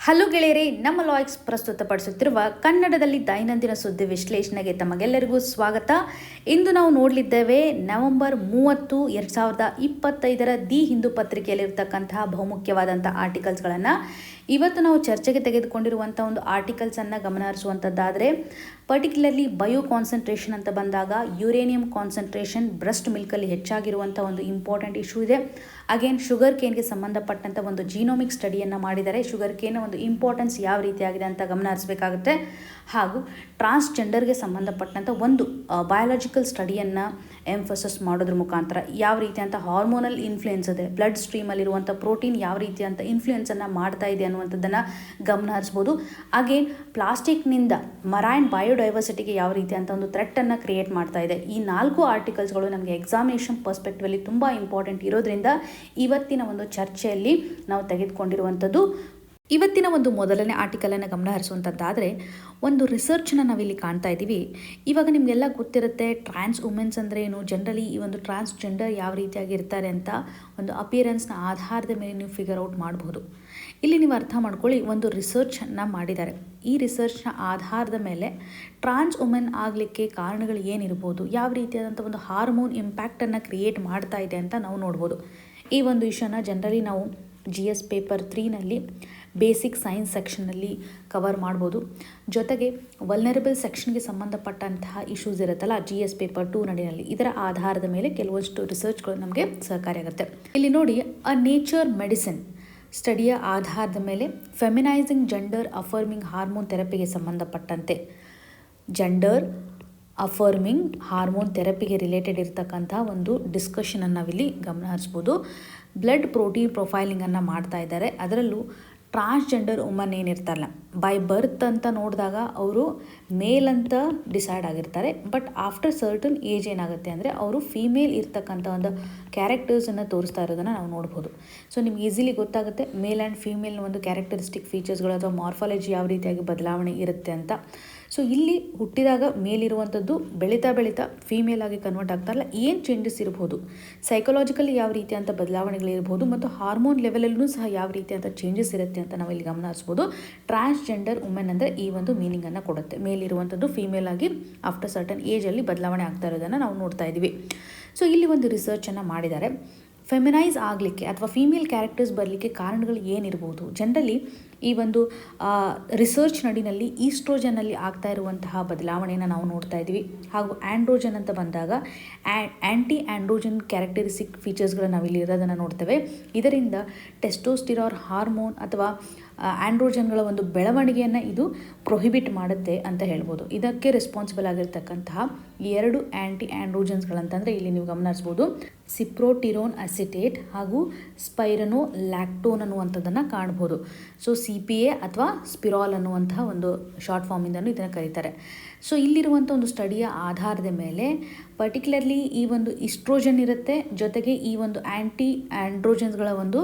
Hello ಗೆಳೆಯರೇ, ನಮ್ಮ ಲಾಯ್ಕ್ಸ್ ಪ್ರಸ್ತುತಪಡಿಸುತ್ತಿರುವ ಕನ್ನಡದಲ್ಲಿ ದೈನಂದಿನ ಸುದ್ದಿ ವಿಶ್ಲೇಷಣೆಗೆ ತಮಗೆಲ್ಲರಿಗೂ ಸ್ವಾಗತ. ಇಂದು ನಾವು ನೋಡಲಿದ್ದೇವೆ ನವೆಂಬರ್ 30, 2025 ದಿ ಹಿಂದೂ ಪತ್ರಿಕೆಯಲ್ಲಿರ್ತಕ್ಕಂತಹ ಬಹುಮುಖ್ಯವಾದಂಥ ಆರ್ಟಿಕಲ್ಸ್ಗಳನ್ನು ಇವತ್ತು ನಾವು ಚರ್ಚೆಗೆ ತೆಗೆದುಕೊಂಡಿರುವಂಥ ಒಂದು ಆರ್ಟಿಕಲ್ಸನ್ನು ಗಮನ ಹರಿಸುವಂಥದ್ದಾದರೆ, ಪರ್ಟಿಕ್ಯುಲರ್ಲಿ ಬಯೋ ಕಾನ್ಸಂಟ್ರೇಷನ್ ಅಂತ ಬಂದಾಗ ಯುರೇನಿಯಂ ಕಾನ್ಸಂಟ್ರೇಷನ್ ಬ್ರೆಸ್ಟ್ ಮಿಲ್ಕಲ್ಲಿ ಹೆಚ್ಚಾಗಿರುವಂಥ ಒಂದು ಇಂಪಾರ್ಟೆಂಟ್ ಇಶ್ಯೂ ಇದೆ. ಅಗೇನ್ ಶುಗರ್ ಕೇನ್ಗೆ ಸಂಬಂಧಪಟ್ಟಂಥ ಒಂದು ಜೀನೋಮಿಕ್ ಸ್ಟಡಿಯನ್ನು ಮಾಡಿದ್ದಾರೆ. ಶುಗರ್ ಕೇನ್ ಒಂದು ಇಂಪಾರ್ಟೆನ್ಸ್ ಯಾವ ರೀತಿಯಾಗಿದೆ ಅಂತ ಗಮನ ಹರಿಸಬೇಕಾಗುತ್ತೆ. ಹಾಗೂ ಟ್ರಾನ್ಸ್ಜೆಂಡರ್ಗೆ ಸಂಬಂಧಪಟ್ಟಂಥ ಒಂದು ಬಯಾಲಜಿಕಲ್ ಸ್ಟಡಿಯನ್ನು ಎಂಫೋಸಿಸ್ ಮಾಡೋದ್ರ ಮುಖಾಂತರ ಯಾವ ರೀತಿಯಂಥ ಹಾರ್ಮೋನಲ್ ಇನ್ಫ್ಲುಯೆನ್ಸ್ ಇದೆ, ಬ್ಲಡ್ ಸ್ಟ್ರೀಮಲ್ಲಿರುವಂಥ ಪ್ರೋಟೀನ್ ಯಾವ ರೀತಿಯಂಥ ಇನ್ಫ್ಲುಯೆನ್ಸನ್ನು ಮಾಡ್ತಾ ಇದೆ ಅನ್ನುವಂಥದ್ದನ್ನು ಗಮನ ಹರಿಸ್ಬೋದು. ಅಗೇನ್ ಪ್ಲಾಸ್ಟಿಕ್ನಿಂದ ಮರೈನ್ ಬಯೋಡೈವರ್ಸಿಟಿಗೆ ಯಾವ ರೀತಿಯಂಥ ಒಂದು ಥ್ರೆಟ್ಟನ್ನು ಕ್ರಿಯೇಟ್ ಮಾಡ್ತಾ ಇದೆ. ಈ 4 ಆರ್ಟಿಕಲ್ಸ್ಗಳು ನಮಗೆ ಎಕ್ಸಾಮಿನೇಷನ್ ಪರ್ಸ್ಪೆಕ್ಟಿವಲ್ಲಿ ತುಂಬ ಇಂಪಾರ್ಟೆಂಟ್ ಇರೋದ್ರಿಂದ ಇವತ್ತಿನ ಒಂದು ಚರ್ಚೆಯಲ್ಲಿ ನಾವು ತೆಗೆದುಕೊಂಡಿರುವಂಥದ್ದು. ಇವತ್ತಿನ ಒಂದು ಮೊದಲನೇ ಆರ್ಟಿಕಲನ್ನು ಗಮನ ಹರಿಸುವಂಥದ್ದಾದರೆ, ಒಂದು ರಿಸರ್ಚನ್ನು ನಾವಿಲ್ಲಿ ಕಾಣ್ತಾ ಇದ್ದೀವಿ. ಇವಾಗ ನಿಮಗೆಲ್ಲ ಗೊತ್ತಿರುತ್ತೆ ಟ್ರಾನ್ಸ್ ವುಮೆನ್ಸ್ ಅಂದರೆ ಏನು, ಜನರಲಿ ಈ ಒಂದು ಟ್ರಾನ್ಸ್ಜೆಂಡರ್ ಯಾವ ರೀತಿಯಾಗಿ ಇರ್ತಾರೆ ಅಂತ ಒಂದು ಅಪಿಯರೆನ್ಸ್ನ ಆಧಾರದ ಮೇಲೆ ನೀವು ಫಿಗರ್ ಔಟ್ ಮಾಡಬಹುದು. ಇಲ್ಲಿ ನೀವು ಅರ್ಥ ಮಾಡ್ಕೊಳ್ಳಿ, ಒಂದು ರಿಸರ್ಚನ್ನು ಮಾಡಿದ್ದಾರೆ. ಈ ರಿಸರ್ಚ್ನ ಆಧಾರದ ಮೇಲೆ ಟ್ರಾನ್ಸ್ ವುಮೆನ್ ಆಗಲಿಕ್ಕೆ ಕಾರಣಗಳು ಏನಿರ್ಬೋದು, ಯಾವ ರೀತಿಯಾದಂಥ ಒಂದು ಹಾರ್ಮೋನ್ ಇಂಪ್ಯಾಕ್ಟನ್ನು ಕ್ರಿಯೇಟ್ ಮಾಡ್ತಾ ಇದೆ ಅಂತ ನಾವು ನೋಡ್ಬೋದು. ಈ ಒಂದು ವಿಷಯನ ಜನರಲಿ ನಾವು GS ಪೇಪರ್ 3ನಲ್ಲಿ ಬೇಸಿಕ್ ಸೈನ್ಸ್ ಸೆಕ್ಷನ್ನಲ್ಲಿ ಕವರ್ ಮಾಡ್ಬೋದು. ಜೊತೆಗೆ ವಲ್ನರಬಲ್ ಸೆಕ್ಷನ್ಗೆ ಸಂಬಂಧಪಟ್ಟಂತಹ ಇಶ್ಯೂಸ್ ಇರುತ್ತಲ್ಲ GS ಪೇಪರ್ 2 ನಡಿನಲ್ಲಿ, ಇದರ ಆಧಾರದ ಮೇಲೆ ಕೆಲವಷ್ಟು ರಿಸರ್ಚ್ಗಳು ನಮಗೆ ಸಹಕಾರಿಯಾಗುತ್ತೆ. ಇಲ್ಲಿ ನೋಡಿ, ಅ ನೇಚರ್ ಮೆಡಿಸಿನ್ ಸ್ಟಡಿಯ ಆಧಾರದ ಮೇಲೆ ಫೆಮಿನೈಸಿಂಗ್ ಜೆಂಡರ್ ಅಫರ್ಮಿಂಗ್ ಹಾರ್ಮೋನ್ ಥೆರಪಿಗೆ ಸಂಬಂಧಪಟ್ಟಂತೆ ಜೆಂಡರ್ ಅಫರ್ಮಿಂಗ್ ಹಾರ್ಮೋನ್ ಥೆರಪಿಗೆ ರಿಲೇಟೆಡ್ ಇರತಕ್ಕಂಥ ಒಂದು ಡಿಸ್ಕಷನನ್ನು ನಾವಿಲ್ಲಿ ಗಮನ ಹರಿಸ್ಬೋದು. ಬ್ಲಡ್ ಪ್ರೋಟೀನ್ ಪ್ರೊಫೈಲಿಂಗನ್ನು ಮಾಡ್ತಾ ಇದ್ದಾರೆ. ಅದರಲ್ಲೂ ಟ್ರಾನ್ಸ್ಜೆಂಡರ್ ವುಮನ್ ಏನಿರ್ತಾರಲ್ಲ, ಬೈ ಬರ್ತ್ ಅಂತ ನೋಡಿದಾಗ ಅವರು ಮೇಲ್ ಅಂತ ಡಿಸೈಡ್ ಆಗಿರ್ತಾರೆ. ಬಟ್ ಆಫ್ಟರ್ ಸರ್ಟನ್ ಏಜ್ ಏನಾಗುತ್ತೆ ಅಂದರೆ ಅವರು ಫೀಮೇಲ್ ಇರ್ತಕ್ಕಂಥ ಒಂದು ಕ್ಯಾರೆಕ್ಟರ್ಸನ್ನು ತೋರಿಸ್ತಾ ಇರೋದನ್ನು ನಾವು ನೋಡ್ಬೋದು. ಸೊ ನಿಮ್ಗೆ ಈಸಿಲಿ ಗೊತ್ತಾಗುತ್ತೆ ಮೇಲ್ ಆ್ಯಂಡ್ ಫೀಮೇಲ್ನ ಒಂದು ಕ್ಯಾರೆಕ್ಟರಿಸ್ಟಿಕ್ ಫೀಚರ್ಸ್ಗಳು ಅಥವಾ ಮಾರ್ಫಾಲಜಿ ಯಾವ ರೀತಿಯಾಗಿ ಬದಲಾವಣೆ ಇರುತ್ತೆ ಅಂತ. ಸೊ ಇಲ್ಲಿ ಹುಟ್ಟಿದಾಗ ಮೇಲಿರುವಂಥದ್ದು ಬೆಳೀತಾ ಬೆಳೀತಾ ಫೀಮೇಲ್ ಆಗಿ ಕನ್ವರ್ಟ್ ಆಗ್ತಾರಲ್ಲ, ಏನು ಚೇಂಜಸ್ ಇರ್ಬೋದು, ಸೈಕಲಾಜಿಕಲಿ ಯಾವ ರೀತಿಯಂಥ ಬದಲಾವಣೆಗಳಿರ್ಬೋದು, ಮತ್ತು ಹಾರ್ಮೋನ್ ಲೆವೆಲಲ್ಲೂ ಸಹ ಯಾವ ರೀತಿಯಂಥ ಚೇಂಜಸ್ ಇರುತ್ತೆ ಅಂತ ನಾವು ಇಲ್ಲಿ ಗಮನ ಹರಿಸ್ಬೋದು. ಟ್ರಾನ್ಸ್ಜೆಂಡರ್ ವುಮೆನ್ ಅಂದರೆ ಈ ಒಂದು ಮೀನಿಂಗನ್ನು ಕೊಡುತ್ತೆ. ಮೇಲಿರುವಂಥದ್ದು ಫೀಮೇಲ್ ಆಗಿ ಆಫ್ಟರ್ ಸರ್ಟನ್ ಏಜಲ್ಲಿ ಬದಲಾವಣೆ ಆಗ್ತಾ ಇರೋದನ್ನು ನಾವು ನೋಡ್ತಾ ಇದ್ದೀವಿ. ಸೊ ಇಲ್ಲಿ ಒಂದು ರಿಸರ್ಚನ್ನು ಮಾಡಿದ್ದಾರೆ. ಫೆಮಿನೈಸ್ ಆಗಲಿಕ್ಕೆ ಅಥವಾ ಫೀಮೇಲ್ ಕ್ಯಾರೆಕ್ಟರ್ಸ್ ಬರಲಿಕ್ಕೆ ಕಾರಣಗಳು ಏನಿರ್ಬೋದು. ಜನರಲಿ ಈ ಒಂದು ರಿಸರ್ಚ್ ನಡಿನಲ್ಲಿ ಈಸ್ಟ್ರೋಜನ್ನಲ್ಲಿ ಆಗ್ತಾ ಇರುವಂತಹ ಬದಲಾವಣೆಯನ್ನು ನಾವು ನೋಡ್ತಾ ಇದ್ದೀವಿ. ಹಾಗೂ ಆ್ಯಂಡ್ರೋಜನ್ ಅಂತ ಬಂದಾಗ ಆ್ಯಂಟಿ ಆ್ಯಂಡ್ರೋಜನ್ ಕ್ಯಾರೆಕ್ಟರಿಸ್ಟಿಕ್ ಫೀಚರ್ಸ್ಗಳು ನಾವಿಲ್ಲಿ ಇರೋದನ್ನು ನೋಡ್ತೇವೆ. ಇದರಿಂದ ಟೆಸ್ಟೋಸ್ಟಿರಾನ್ ಹಾರ್ಮೋನ್ ಅಥವಾ ಆ್ಯಂಡ್ರೋಜನ್ಗಳ ಒಂದು ಬೆಳವಣಿಗೆಯನ್ನು ಇದು ಪ್ರೊಹಿಬಿಟ್ ಮಾಡುತ್ತೆ ಅಂತ ಹೇಳ್ಬೋದು. ಇದಕ್ಕೆ ರೆಸ್ಪಾನ್ಸಿಬಲ್ ಆಗಿರ್ತಕ್ಕಂತಹ 2 ಆ್ಯಂಟಿ ಆ್ಯಂಡ್ರೋಜನ್ಸ್ಗಳಂತಂದರೆ ಇಲ್ಲಿ ನೀವು ಗಮನಿಸ್ಬೋದು, ಸಿಪ್ರೋಟಿರೋನ್ ಅಸಿಟೇಟ್ ಹಾಗೂ ಸ್ಪೈರನೋ ಲ್ಯಾಕ್ಟೋನ್ ಅನ್ನುವಂಥದ್ದನ್ನು ಕಾಣ್ಬೋದು. ಸೊ CPA ಅಥವಾ ಸ್ಪಿರಾಲ್ ಅನ್ನುವಂತಹ ಒಂದು ಶಾರ್ಟ್ ಫಾರ್ಮಿಂದನೂ ಇದನ್ನು ಕರೀತಾರೆ. ಸೊ ಇಲ್ಲಿರುವಂಥ ಒಂದು ಸ್ಟಡಿಯ ಆಧಾರದ ಮೇಲೆ ಪರ್ಟಿಕ್ಯುಲರ್ಲಿ ಈ ಒಂದು ಇಸ್ಟ್ರೋಜನ್ ಇರುತ್ತೆ, ಜೊತೆಗೆ ಈ ಒಂದು ಆ್ಯಂಟಿ ಆ್ಯಂಡ್ರೋಜನ್ಸ್ಗಳ ಒಂದು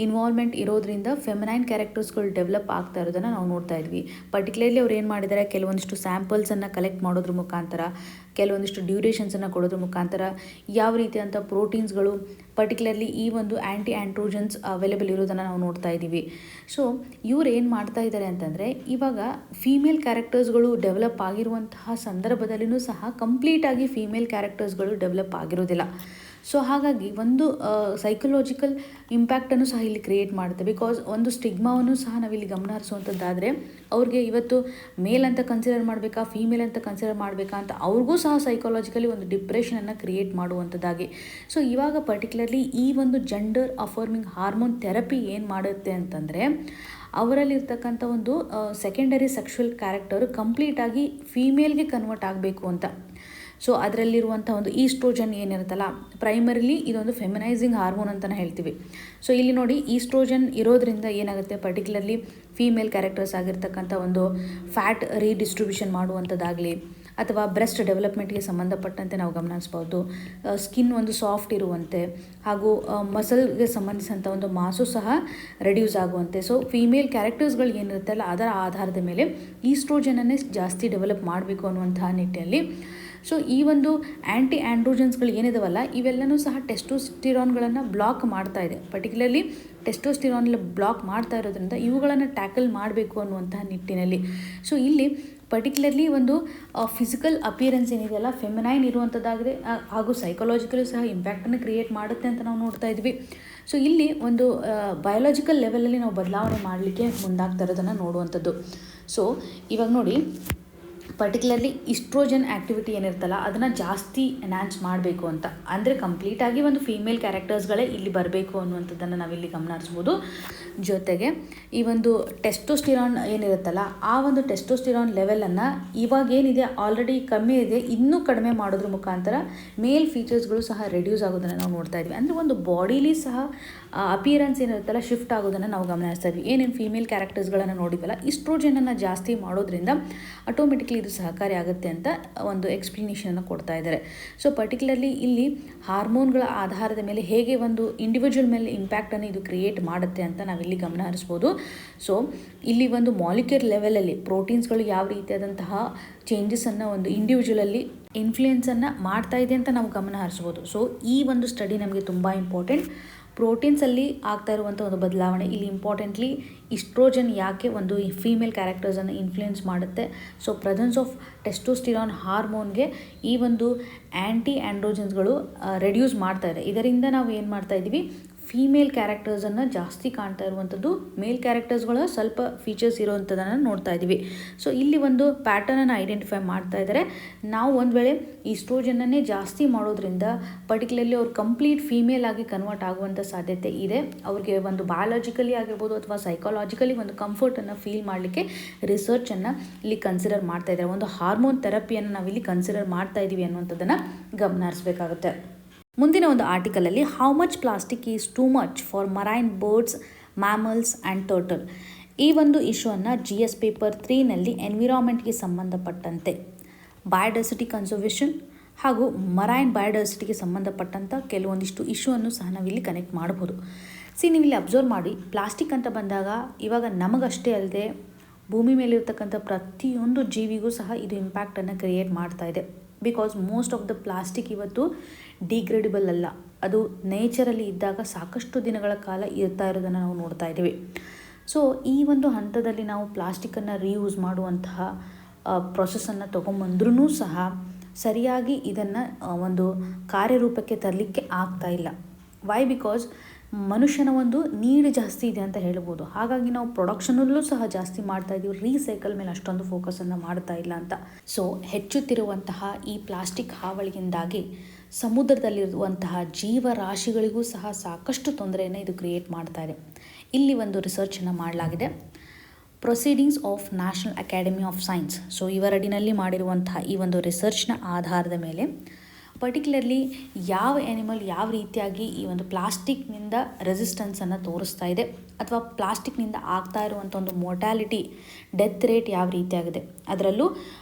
ಇನ್ವಾಲ್ವ್ಮೆಂಟ್ ಇರೋದ್ರಿಂದ ಫೆಮಿನೈನ್ ಕ್ಯಾರೆಕ್ಟರ್ಸ್ಗಳು ಡೆವಲಪ್ ಆಗ್ತಾ ಇರೋದನ್ನು ನಾವು ನೋಡ್ತಾ ಇದ್ವಿ. ಪರ್ಟಿಕ್ಯುಲರ್ಲಿ ಅವ್ರು ಏನು ಮಾಡಿದ್ದಾರೆ, ಕೆಲವೊಂದಿಷ್ಟು ಸ್ಯಾಂಪಲ್ಸನ್ನು ಕಲೆಕ್ಟ್ ಮಾಡೋದ್ರ ಮುಖಾಂತರ, ಕೆಲವೊಂದಿಷ್ಟು ಡ್ಯೂರೇಷನ್ಸನ್ನು ಕೊಡೋದ್ರ ಮುಖಾಂತರ ಯಾವ ರೀತಿಯಂಥ ಪ್ರೋಟೀನ್ಸ್ಗಳು ಪರ್ಟಿಕ್ಯುಲರ್ಲಿ ಈ ಒಂದು ಆ್ಯಂಟಿ ಆ್ಯಂಡ್ರೋಜನ್ಸ್ ಅವೈಲೇಬಲ್ ಇರೋದನ್ನು ನಾವು ನೋಡ್ತಾ ಇದ್ದೀವಿ. ಸೊ ಇವ್ರು ಏನು ಮಾಡ್ತಾ ಇದ್ದಾರೆ ಅಂತಂದರೆ, ಇವಾಗ ಫೀಮೇಲ್ ಕ್ಯಾರೆಕ್ಟರ್ಸ್ಗಳು ಡೆವಲಪ್ ಆಗಿರುವಂತಹ ಸಂದರ್ಭದಲ್ಲಿಯೂ ಸಹ ಕಂಪ್ಲೀಟಾಗಿ ಫೀಮೇಲ್ ಕ್ಯಾರೆಕ್ಟರ್ಸ್ಗಳು ಡೆವಲಪ್ ಆಗಿರೋದಿಲ್ಲ. ಸೊ ಹಾಗಾಗಿ ಒಂದು ಸೈಕಲಾಜಿಕಲ್ ಇಂಪ್ಯಾಕ್ಟನ್ನು ಸಹ ಇಲ್ಲಿ ಕ್ರಿಯೇಟ್ ಮಾಡುತ್ತೆ. ಬಿಕಾಸ್ ಒಂದು ಸ್ಟಿಗ್ಮಾವನ್ನು ಸಹ ನಾವಿಲ್ಲಿ ಗಮನ ಹರಿಸುವಂಥದ್ದಾದರೆ, ಅವ್ರಿಗೆ ಇವತ್ತು ಮೇಲ್ ಅಂತ ಕನ್ಸಿಡರ್ ಮಾಡಬೇಕಾ ಫೀಮೇಲ್ ಅಂತ ಕನ್ಸಿಡರ್ ಮಾಡಬೇಕಾ ಅಂತ ಅವ್ರಿಗೂ ಸಹ ಸೈಕಾಲಜಿಕಲಿ ಒಂದು ಡಿಪ್ರೆಷನನ್ನು ಕ್ರಿಯೇಟ್ ಮಾಡುವಂಥದ್ದಾಗಿ. ಸೊ ಇವಾಗ ಪರ್ಟಿಕ್ಯುಲರ್ಲಿ ಈ ಒಂದು ಜೆಂಡರ್ ಅಫರ್ಮಿಂಗ್ ಹಾರ್ಮೋನ್ ಥೆರಪಿ ಏನು ಮಾಡುತ್ತೆ ಅಂತಂದರೆ, ಅವರಲ್ಲಿರ್ತಕ್ಕಂಥ ಒಂದು ಸೆಕೆಂಡರಿ ಸೆಕ್ಷುವಲ್ ಕ್ಯಾರೆಕ್ಟರು ಕಂಪ್ಲೀಟಾಗಿ ಫೀಮೇಲ್ಗೆ ಕನ್ವರ್ಟ್ ಆಗಬೇಕು ಅಂತ. ಸೊ ಅದರಲ್ಲಿರುವಂಥ ಒಂದು ಈಸ್ಟ್ರೋಜನ್ ಏನಿರುತ್ತಲ್ಲ, ಪ್ರೈಮರಿಲಿ ಇದೊಂದು ಫೆಮಿನೈಸಿಂಗ್ ಹಾರ್ಮೋನ್ ಅಂತಲೇ ಹೇಳ್ತೀವಿ. ಸೊ ಇಲ್ಲಿ ನೋಡಿ, ಈಸ್ಟ್ರೋಜನ್ ಇರೋದ್ರಿಂದ ಏನಾಗುತ್ತೆ, ಪರ್ಟಿಕ್ಯುಲರ್ಲಿ ಫೀಮೇಲ್ ಕ್ಯಾರೆಕ್ಟರ್ಸ್ ಆಗಿರ್ತಕ್ಕಂಥ ಒಂದು ಫ್ಯಾಟ್ ರೀಡಿಸ್ಟ್ರಿಬ್ಯೂಷನ್ ಮಾಡುವಂಥದ್ದಾಗಲಿ ಅಥವಾ ಬ್ರೆಸ್ಟ್ ಡೆವಲಪ್ಮೆಂಟ್ಗೆ ಸಂಬಂಧಪಟ್ಟಂತೆ ನಾವು ಗಮನಿಸ್ಬೋದು. ಸ್ಕಿನ್ ಒಂದು ಸಾಫ್ಟ್ ಇರುವಂತೆ ಹಾಗೂ ಮಸಲ್ಗೆ ಸಂಬಂಧಿಸಿದಂಥ ಒಂದು ಮಾಸು ಸಹ ರೆಡ್ಯೂಸ್ ಆಗುವಂತೆ. ಸೊ ಫೀಮೇಲ್ ಕ್ಯಾರೆಕ್ಟರ್ಸ್ಗಳು ಏನಿರುತ್ತಲ್ಲ ಅದರ ಆಧಾರದ ಮೇಲೆ ಈಸ್ಟ್ರೋಜನನ್ನೇ ಜಾಸ್ತಿ ಡೆವಲಪ್ ಮಾಡಬೇಕು ಅನ್ನುವಂತಹ ನಿಟ್ಟಿನಲ್ಲಿ ಸೊ ಈ ಒಂದು ಆ್ಯಂಟಿ ಆ್ಯಂಡ್ರೋಜನ್ಸ್ಗಳು ಏನಿದಾವಲ್ಲ ಇವೆಲ್ಲನೂ ಸಹ ಟೆಸ್ಟೋಸ್ಟಿರಾನ್ಗಳನ್ನು ಬ್ಲಾಕ್ ಮಾಡ್ತಾ ಇದೆ. ಪರ್ಟಿಕ್ಯುಲರ್ಲಿ ಟೆಸ್ಟೋಸ್ಟಿರಾನ್ ಬ್ಲಾಕ್ ಮಾಡ್ತಾ ಇರೋದ್ರಿಂದ ಇವುಗಳನ್ನು ಟ್ಯಾಕಲ್ ಮಾಡಬೇಕು ಅನ್ನುವಂತಹ ನಿಟ್ಟಿನಲ್ಲಿ. ಸೊ ಇಲ್ಲಿ ಪರ್ಟಿಕ್ಯುಲರ್ಲಿ ಒಂದು ಫಿಸಿಕಲ್ ಅಪಿಯರೆನ್ಸ್ ಏನಿದೆಯಲ್ಲ ಫೆಮಿನೈನ್ ಇರುವಂಥದ್ದಾಗಿದೆ, ಹಾಗೂ ಸೈಕಾಲಜಿಕಲಿ ಸಹ ಇಂಪ್ಯಾಕ್ಟನ್ನು ಕ್ರಿಯೇಟ್ ಮಾಡುತ್ತೆ ಅಂತ ನಾವು ನೋಡ್ತಾ ಇದ್ವಿ. ಸೊ ಇಲ್ಲಿ ಒಂದು ಬಯೋಲಾಜಿಕಲ್ ಲೆವೆಲಲ್ಲಿ ನಾವು ಬದಲಾವಣೆ ಮಾಡಲಿಕ್ಕೆ ಮುಂದಾಗ್ತಾ ಇರೋದನ್ನು ನೋಡುವಂಥದ್ದು. ಸೊ ಇವಾಗ ನೋಡಿ, ಪರ್ಟಿಕ್ಯುಲರ್ಲಿ ಇಸ್ಟ್ರೋಜನ್ ಆ್ಯಕ್ಟಿವಿಟಿ ಏನಿರ್ತಲ್ಲ ಅದನ್ನು ಜಾಸ್ತಿ ಎನ್ಹಾನ್ಸ್ ಮಾಡಬೇಕು ಅಂತ, ಅಂದರೆ ಕಂಪ್ಲೀಟಾಗಿ ಒಂದು ಫೀಮೇಲ್ ಕ್ಯಾರೆಕ್ಟರ್ಸ್ಗಳೇ ಇಲ್ಲಿ ಬರಬೇಕು ಅನ್ನುವಂಥದ್ದನ್ನು ನಾವಿಲ್ಲಿ ಗಮನ ಹರಿಸ್ಬೋದು. ಜೊತೆಗೆ ಈ ಒಂದು ಟೆಸ್ಟೋಸ್ಟಿರಾನ್ ಏನಿರುತ್ತಲ್ಲ ಆ ಒಂದು ಟೆಸ್ಟೋಸ್ಟಿರಾನ್ ಲೆವೆಲನ್ನು ಇವಾಗೇನಿದೆ ಆಲ್ರೆಡಿ ಕಮ್ಮಿ ಇದೆ, ಇನ್ನೂ ಕಡಿಮೆ ಮಾಡೋದ್ರ ಮುಖಾಂತರ ಮೇಲ್ ಫೀಚರ್ಸ್ಗಳು ಸಹ ರೆಡ್ಯೂಸ್ ಆಗೋದನ್ನು ನಾವು ನೋಡ್ತಾ ಇದ್ವಿ. ಅಂದರೆ ಒಂದು ಬಾಡಿಲಿ ಸಹ ಅಪಿಯರೆನ್ಸ್ ಏನಿರುತ್ತಲ್ಲ ಶಿಫ್ಟ್ ಆಗೋದನ್ನು ನಾವು ಗಮನಿಸ್ತಾ ಇದ್ವಿ. ಏನೇನು ಫೀಮೇಲ್ ಕ್ಯಾರೆಕ್ಟರ್ಸ್ಗಳನ್ನು ನೋಡಿವಲ್ಲ ಇಸ್ಟ್ರೋಜನನ್ನು ಜಾಸ್ತಿ ಮಾಡೋದ್ರಿಂದ ಆಟೋಮೆಟಿಕ್ಲಿ ಇದು ಸಹಕಾರಿ ಆಗುತ್ತೆ ಅಂತ ಒಂದು ಎಕ್ಸ್ಪ್ಲನೇಷನನ್ನು ಕೊಡ್ತಾ ಇದ್ದಾರೆ. ಸೊ ಪರ್ಟಿಕ್ಯುಲರ್ಲಿ ಇಲ್ಲಿ ಹಾರ್ಮೋನ್ಗಳ ಆಧಾರದ ಮೇಲೆ ಹೇಗೆ ಒಂದು ಇಂಡಿವಿಜುವಲ್ ಮೇಲೆ ಇಂಪ್ಯಾಕ್ಟನ್ನು ಇದು ಕ್ರಿಯೇಟ್ ಮಾಡುತ್ತೆ ಅಂತ ನಾವಿಲ್ಲಿ ಗಮನ ಹರಿಸ್ಬೋದು. ಸೊ ಇಲ್ಲಿ ಒಂದು ಮಾಲಿಕ್ಯೂಲ್ ಲೆವೆಲಲ್ಲಿ ಪ್ರೋಟೀನ್ಸ್ಗಳು ಯಾವ ರೀತಿಯಾದಂತಹ ಚೇಂಜಸನ್ನು ಒಂದು ಇಂಡಿವಿಜುವಲಲ್ಲಿ ಇನ್ಫ್ಲೂಯೆನ್ಸನ್ನು ಮಾಡ್ತಾ ಇದೆ ಅಂತ ನಾವು ಗಮನ ಹರಿಸ್ಬೋದು. ಸೊ ಈ ಒಂದು ಸ್ಟಡಿ ನಮಗೆ ತುಂಬ ಇಂಪಾರ್ಟೆಂಟ್. ಪ್ರೋಟೀನ್ಸಲ್ಲಿ ಆಗ್ತಾ ಇರುವಂಥ ಒಂದು ಬದಲಾವಣೆ ಇಲ್ಲಿ ಇಂಪಾರ್ಟೆಂಟ್ಲಿ ಇಸ್ಟ್ರೋಜನ್ ಯಾಕೆ ಒಂದು ಫೀಮೇಲ್ ಕ್ಯಾರೆಕ್ಟರ್ಸನ್ನು ಇನ್ಫ್ಲೂಯೆನ್ಸ್ ಮಾಡುತ್ತೆ. ಸೊ ಪ್ರೆಸೆನ್ಸ್ ಆಫ್ ಟೆಸ್ಟೋಸ್ಟಿರಾನ್ ಹಾರ್ಮೋನ್ಗೆ ಈ ಒಂದು ಆ್ಯಂಟಿ ಆ್ಯಂಡ್ರೋಜನ್ಸ್ಗಳು ರೆಡ್ಯೂಸ್ ಮಾಡ್ತಾ ಇದೆ. ಇದರಿಂದ ನಾವು ಏನು ಮಾಡ್ತಾ ಇದ್ದೀವಿ, ಫೀಮೇಲ್ ಕ್ಯಾರೆಕ್ಟರ್ಸನ್ನು ಜಾಸ್ತಿ ಕಾಣ್ತಾ ಇರುವಂಥದ್ದು, ಮೇಲ್ ಕ್ಯಾರೆಕ್ಟರ್ಸ್ಗಳು ಸ್ವಲ್ಪ ಫೀಚರ್ಸ್ ಇರುವಂಥದ್ದನ್ನು ನೋಡ್ತಾ ಇದ್ದೀವಿ. ಸೊ ಇಲ್ಲಿ ಒಂದು ಪ್ಯಾಟರ್ನನ್ನು ಐಡೆಂಟಿಫೈ ಮಾಡ್ತಾ ಇದ್ದಾರೆ. ನಾವು ಒಂದು ವೇಳೆ ಈಸ್ಟ್ರೋಜನನ್ನೇ ಜಾಸ್ತಿ ಮಾಡೋದ್ರಿಂದ ಪರ್ಟಿಕ್ಯುಲರ್ಲಿ ಅವ್ರು ಕಂಪ್ಲೀಟ್ ಫೀಮೇಲ್ ಆಗಿ ಕನ್ವರ್ಟ್ ಆಗುವಂಥ ಸಾಧ್ಯತೆ ಇದೆ. ಅವ್ರಿಗೆ ಒಂದು ಬಯಾಲಜಿಕಲಿ ಆಗಿರ್ಬೋದು ಅಥವಾ ಸೈಕಾಲಜಿಕಲಿ ಒಂದು ಕಂಫರ್ಟನ್ನು ಫೀಲ್ ಮಾಡಲಿಕ್ಕೆ ರಿಸರ್ಚನ್ನು ಇಲ್ಲಿ ಕನ್ಸಿಡರ್ ಮಾಡ್ತಾ ಇದ್ದಾರೆ. ಒಂದು ಹಾರ್ಮೋನ್ ಥೆರಪಿಯನ್ನು ನಾವಿಲ್ಲಿ ಕನ್ಸಿಡರ್ ಮಾಡ್ತಾ ಇದ್ದೀವಿ ಅನ್ನುವಂಥದ್ದನ್ನು ಗಮನ ಹರಿಸಬೇಕಾಗುತ್ತೆ. ಮುಂದಿನ ಒಂದು ಆರ್ಟಿಕಲಲ್ಲಿ how much plastic is too much for marine birds, mammals and turtle. ಈ ಒಂದು ಇಶ್ಯೂವನ್ನು GS ಪೇಪರ್ 3ನಲ್ಲಿ ಎನ್ವಿರಾನ್ಮೆಂಟ್ಗೆ ಸಂಬಂಧಪಟ್ಟಂತೆ ಬಯೋಡೈವರ್ಸಿಟಿ ಕನ್ಸರ್ವೇಷನ್ ಹಾಗೂ ಮರೈನ್ ಬಯೋಡೈವರ್ಸಿಟಿಗೆ ಸಂಬಂಧಪಟ್ಟಂಥ ಕೆಲವೊಂದಿಷ್ಟು ಇಶ್ಯೂವನ್ನು ಸಹ ನಾವಿಲ್ಲಿ ಕನೆಕ್ಟ್ ಮಾಡ್ಬೋದು. ನೀವಿಲ್ಲಿ ಅಬ್ಸರ್ವ್ ಮಾಡಿ, ಪ್ಲಾಸ್ಟಿಕ್ ಅಂತ ಬಂದಾಗ ಇವಾಗ ನಮಗಷ್ಟೇ ಅಲ್ಲದೆ ಭೂಮಿ ಮೇಲಿರ್ತಕ್ಕಂಥ ಪ್ರತಿಯೊಂದು ಜೀವಿಗೂ ಸಹ ಇದು ಇಂಪ್ಯಾಕ್ಟನ್ನು ಕ್ರಿಯೇಟ್ ಮಾಡ್ತಾ ಇದೆ. Because most of the plastic ಇವತ್ತು ಡಿಗ್ರೇಡಬಲ್ ಅಲ್ಲ, ಅದು ನೇಚರಲ್ಲಿ ಇದ್ದಾಗ ಸಾಕಷ್ಟು ದಿನಗಳ ಕಾಲ ಇರ್ತಾ ಇರೋದನ್ನು ನಾವು ನೋಡ್ತಾ ಇದ್ದೀವಿ. ಸೊ ಈ ಒಂದು ಹಂತದಲ್ಲಿ ನಾವು ಪ್ಲಾಸ್ಟಿಕ್ಕನ್ನು ರೀಯೂಸ್ ಮಾಡುವಂತಹ ಪ್ರೊಸೆಸನ್ನು ತೊಗೊಂಬಂದ್ರೂ ಸಹ ಸರಿಯಾಗಿ ಇದನ್ನು ಒಂದು ಕಾರ್ಯರೂಪಕ್ಕೆ ತರಲಿಕ್ಕೆ ಆಗ್ತಾ ಇಲ್ಲ. ವೈ? ಬಿಕಾಸ್ ಮನುಷ್ಯನ ಒಂದು ನೀಡ್ ಜಾಸ್ತಿ ಇದೆ ಅಂತ ಹೇಳ್ಬೋದು. ಹಾಗಾಗಿ ನಾವು ಪ್ರೊಡಕ್ಷನಲ್ಲೂ ಸಹ ಜಾಸ್ತಿ ಮಾಡ್ತಾ ಇದ್ದೀವಿ, ರೀಸೈಕಲ್ ಮೇಲೆ ಅಷ್ಟೊಂದು ಫೋಕಸನ್ನು ಮಾಡ್ತಾ ಇಲ್ಲ ಅಂತ. ಸೊ ಹೆಚ್ಚುತ್ತಿರುವಂತಹ ಈ ಪ್ಲಾಸ್ಟಿಕ್ ಹಾವಳಿಯಿಂದಾಗಿ ಸಮುದ್ರದಲ್ಲಿರುವಂತಹ ಜೀವರಾಶಿಗಳಿಗೂ ಸಹ ಸಾಕಷ್ಟು ತೊಂದರೆಯನ್ನು ಇದು ಕ್ರಿಯೇಟ್ ಮಾಡ್ತಾ ಇದೆ. ಇಲ್ಲಿ ಒಂದು ರಿಸರ್ಚನ್ನು ಮಾಡಲಾಗಿದೆ, proceedings of national academy of science. So ಇವರಡಿನಲ್ಲಿ ಮಾಡಿರುವಂತಹ ಈ ಒಂದು ರಿಸರ್ಚ್ನ ಆಧಾರದ ಮೇಲೆ ಪರ್ಟಿಕ್ಯುಲರ್ಲಿ ಯಾವ ಆ್ಯನಿಮಲ್ ಯಾವ ರೀತಿಯಾಗಿ ಈ ಒಂದು ಪ್ಲಾಸ್ಟಿಕ್ನಿಂದ ರೆಸಿಸ್ಟೆನ್ಸನ್ನು ತೋರಿಸ್ತಾ ಇದೆ ಅಥವಾ ಪ್ಲಾಸ್ಟಿಕ್ನಿಂದ ಆಗ್ತಾ ಇರುವಂಥ ಒಂದು ಮೋರ್ಟಾಲಿಟಿ, ಡೆತ್ ರೇಟ್ ಯಾವ ರೀತಿಯಾಗಿದೆ, ಅದರಲ್ಲೂ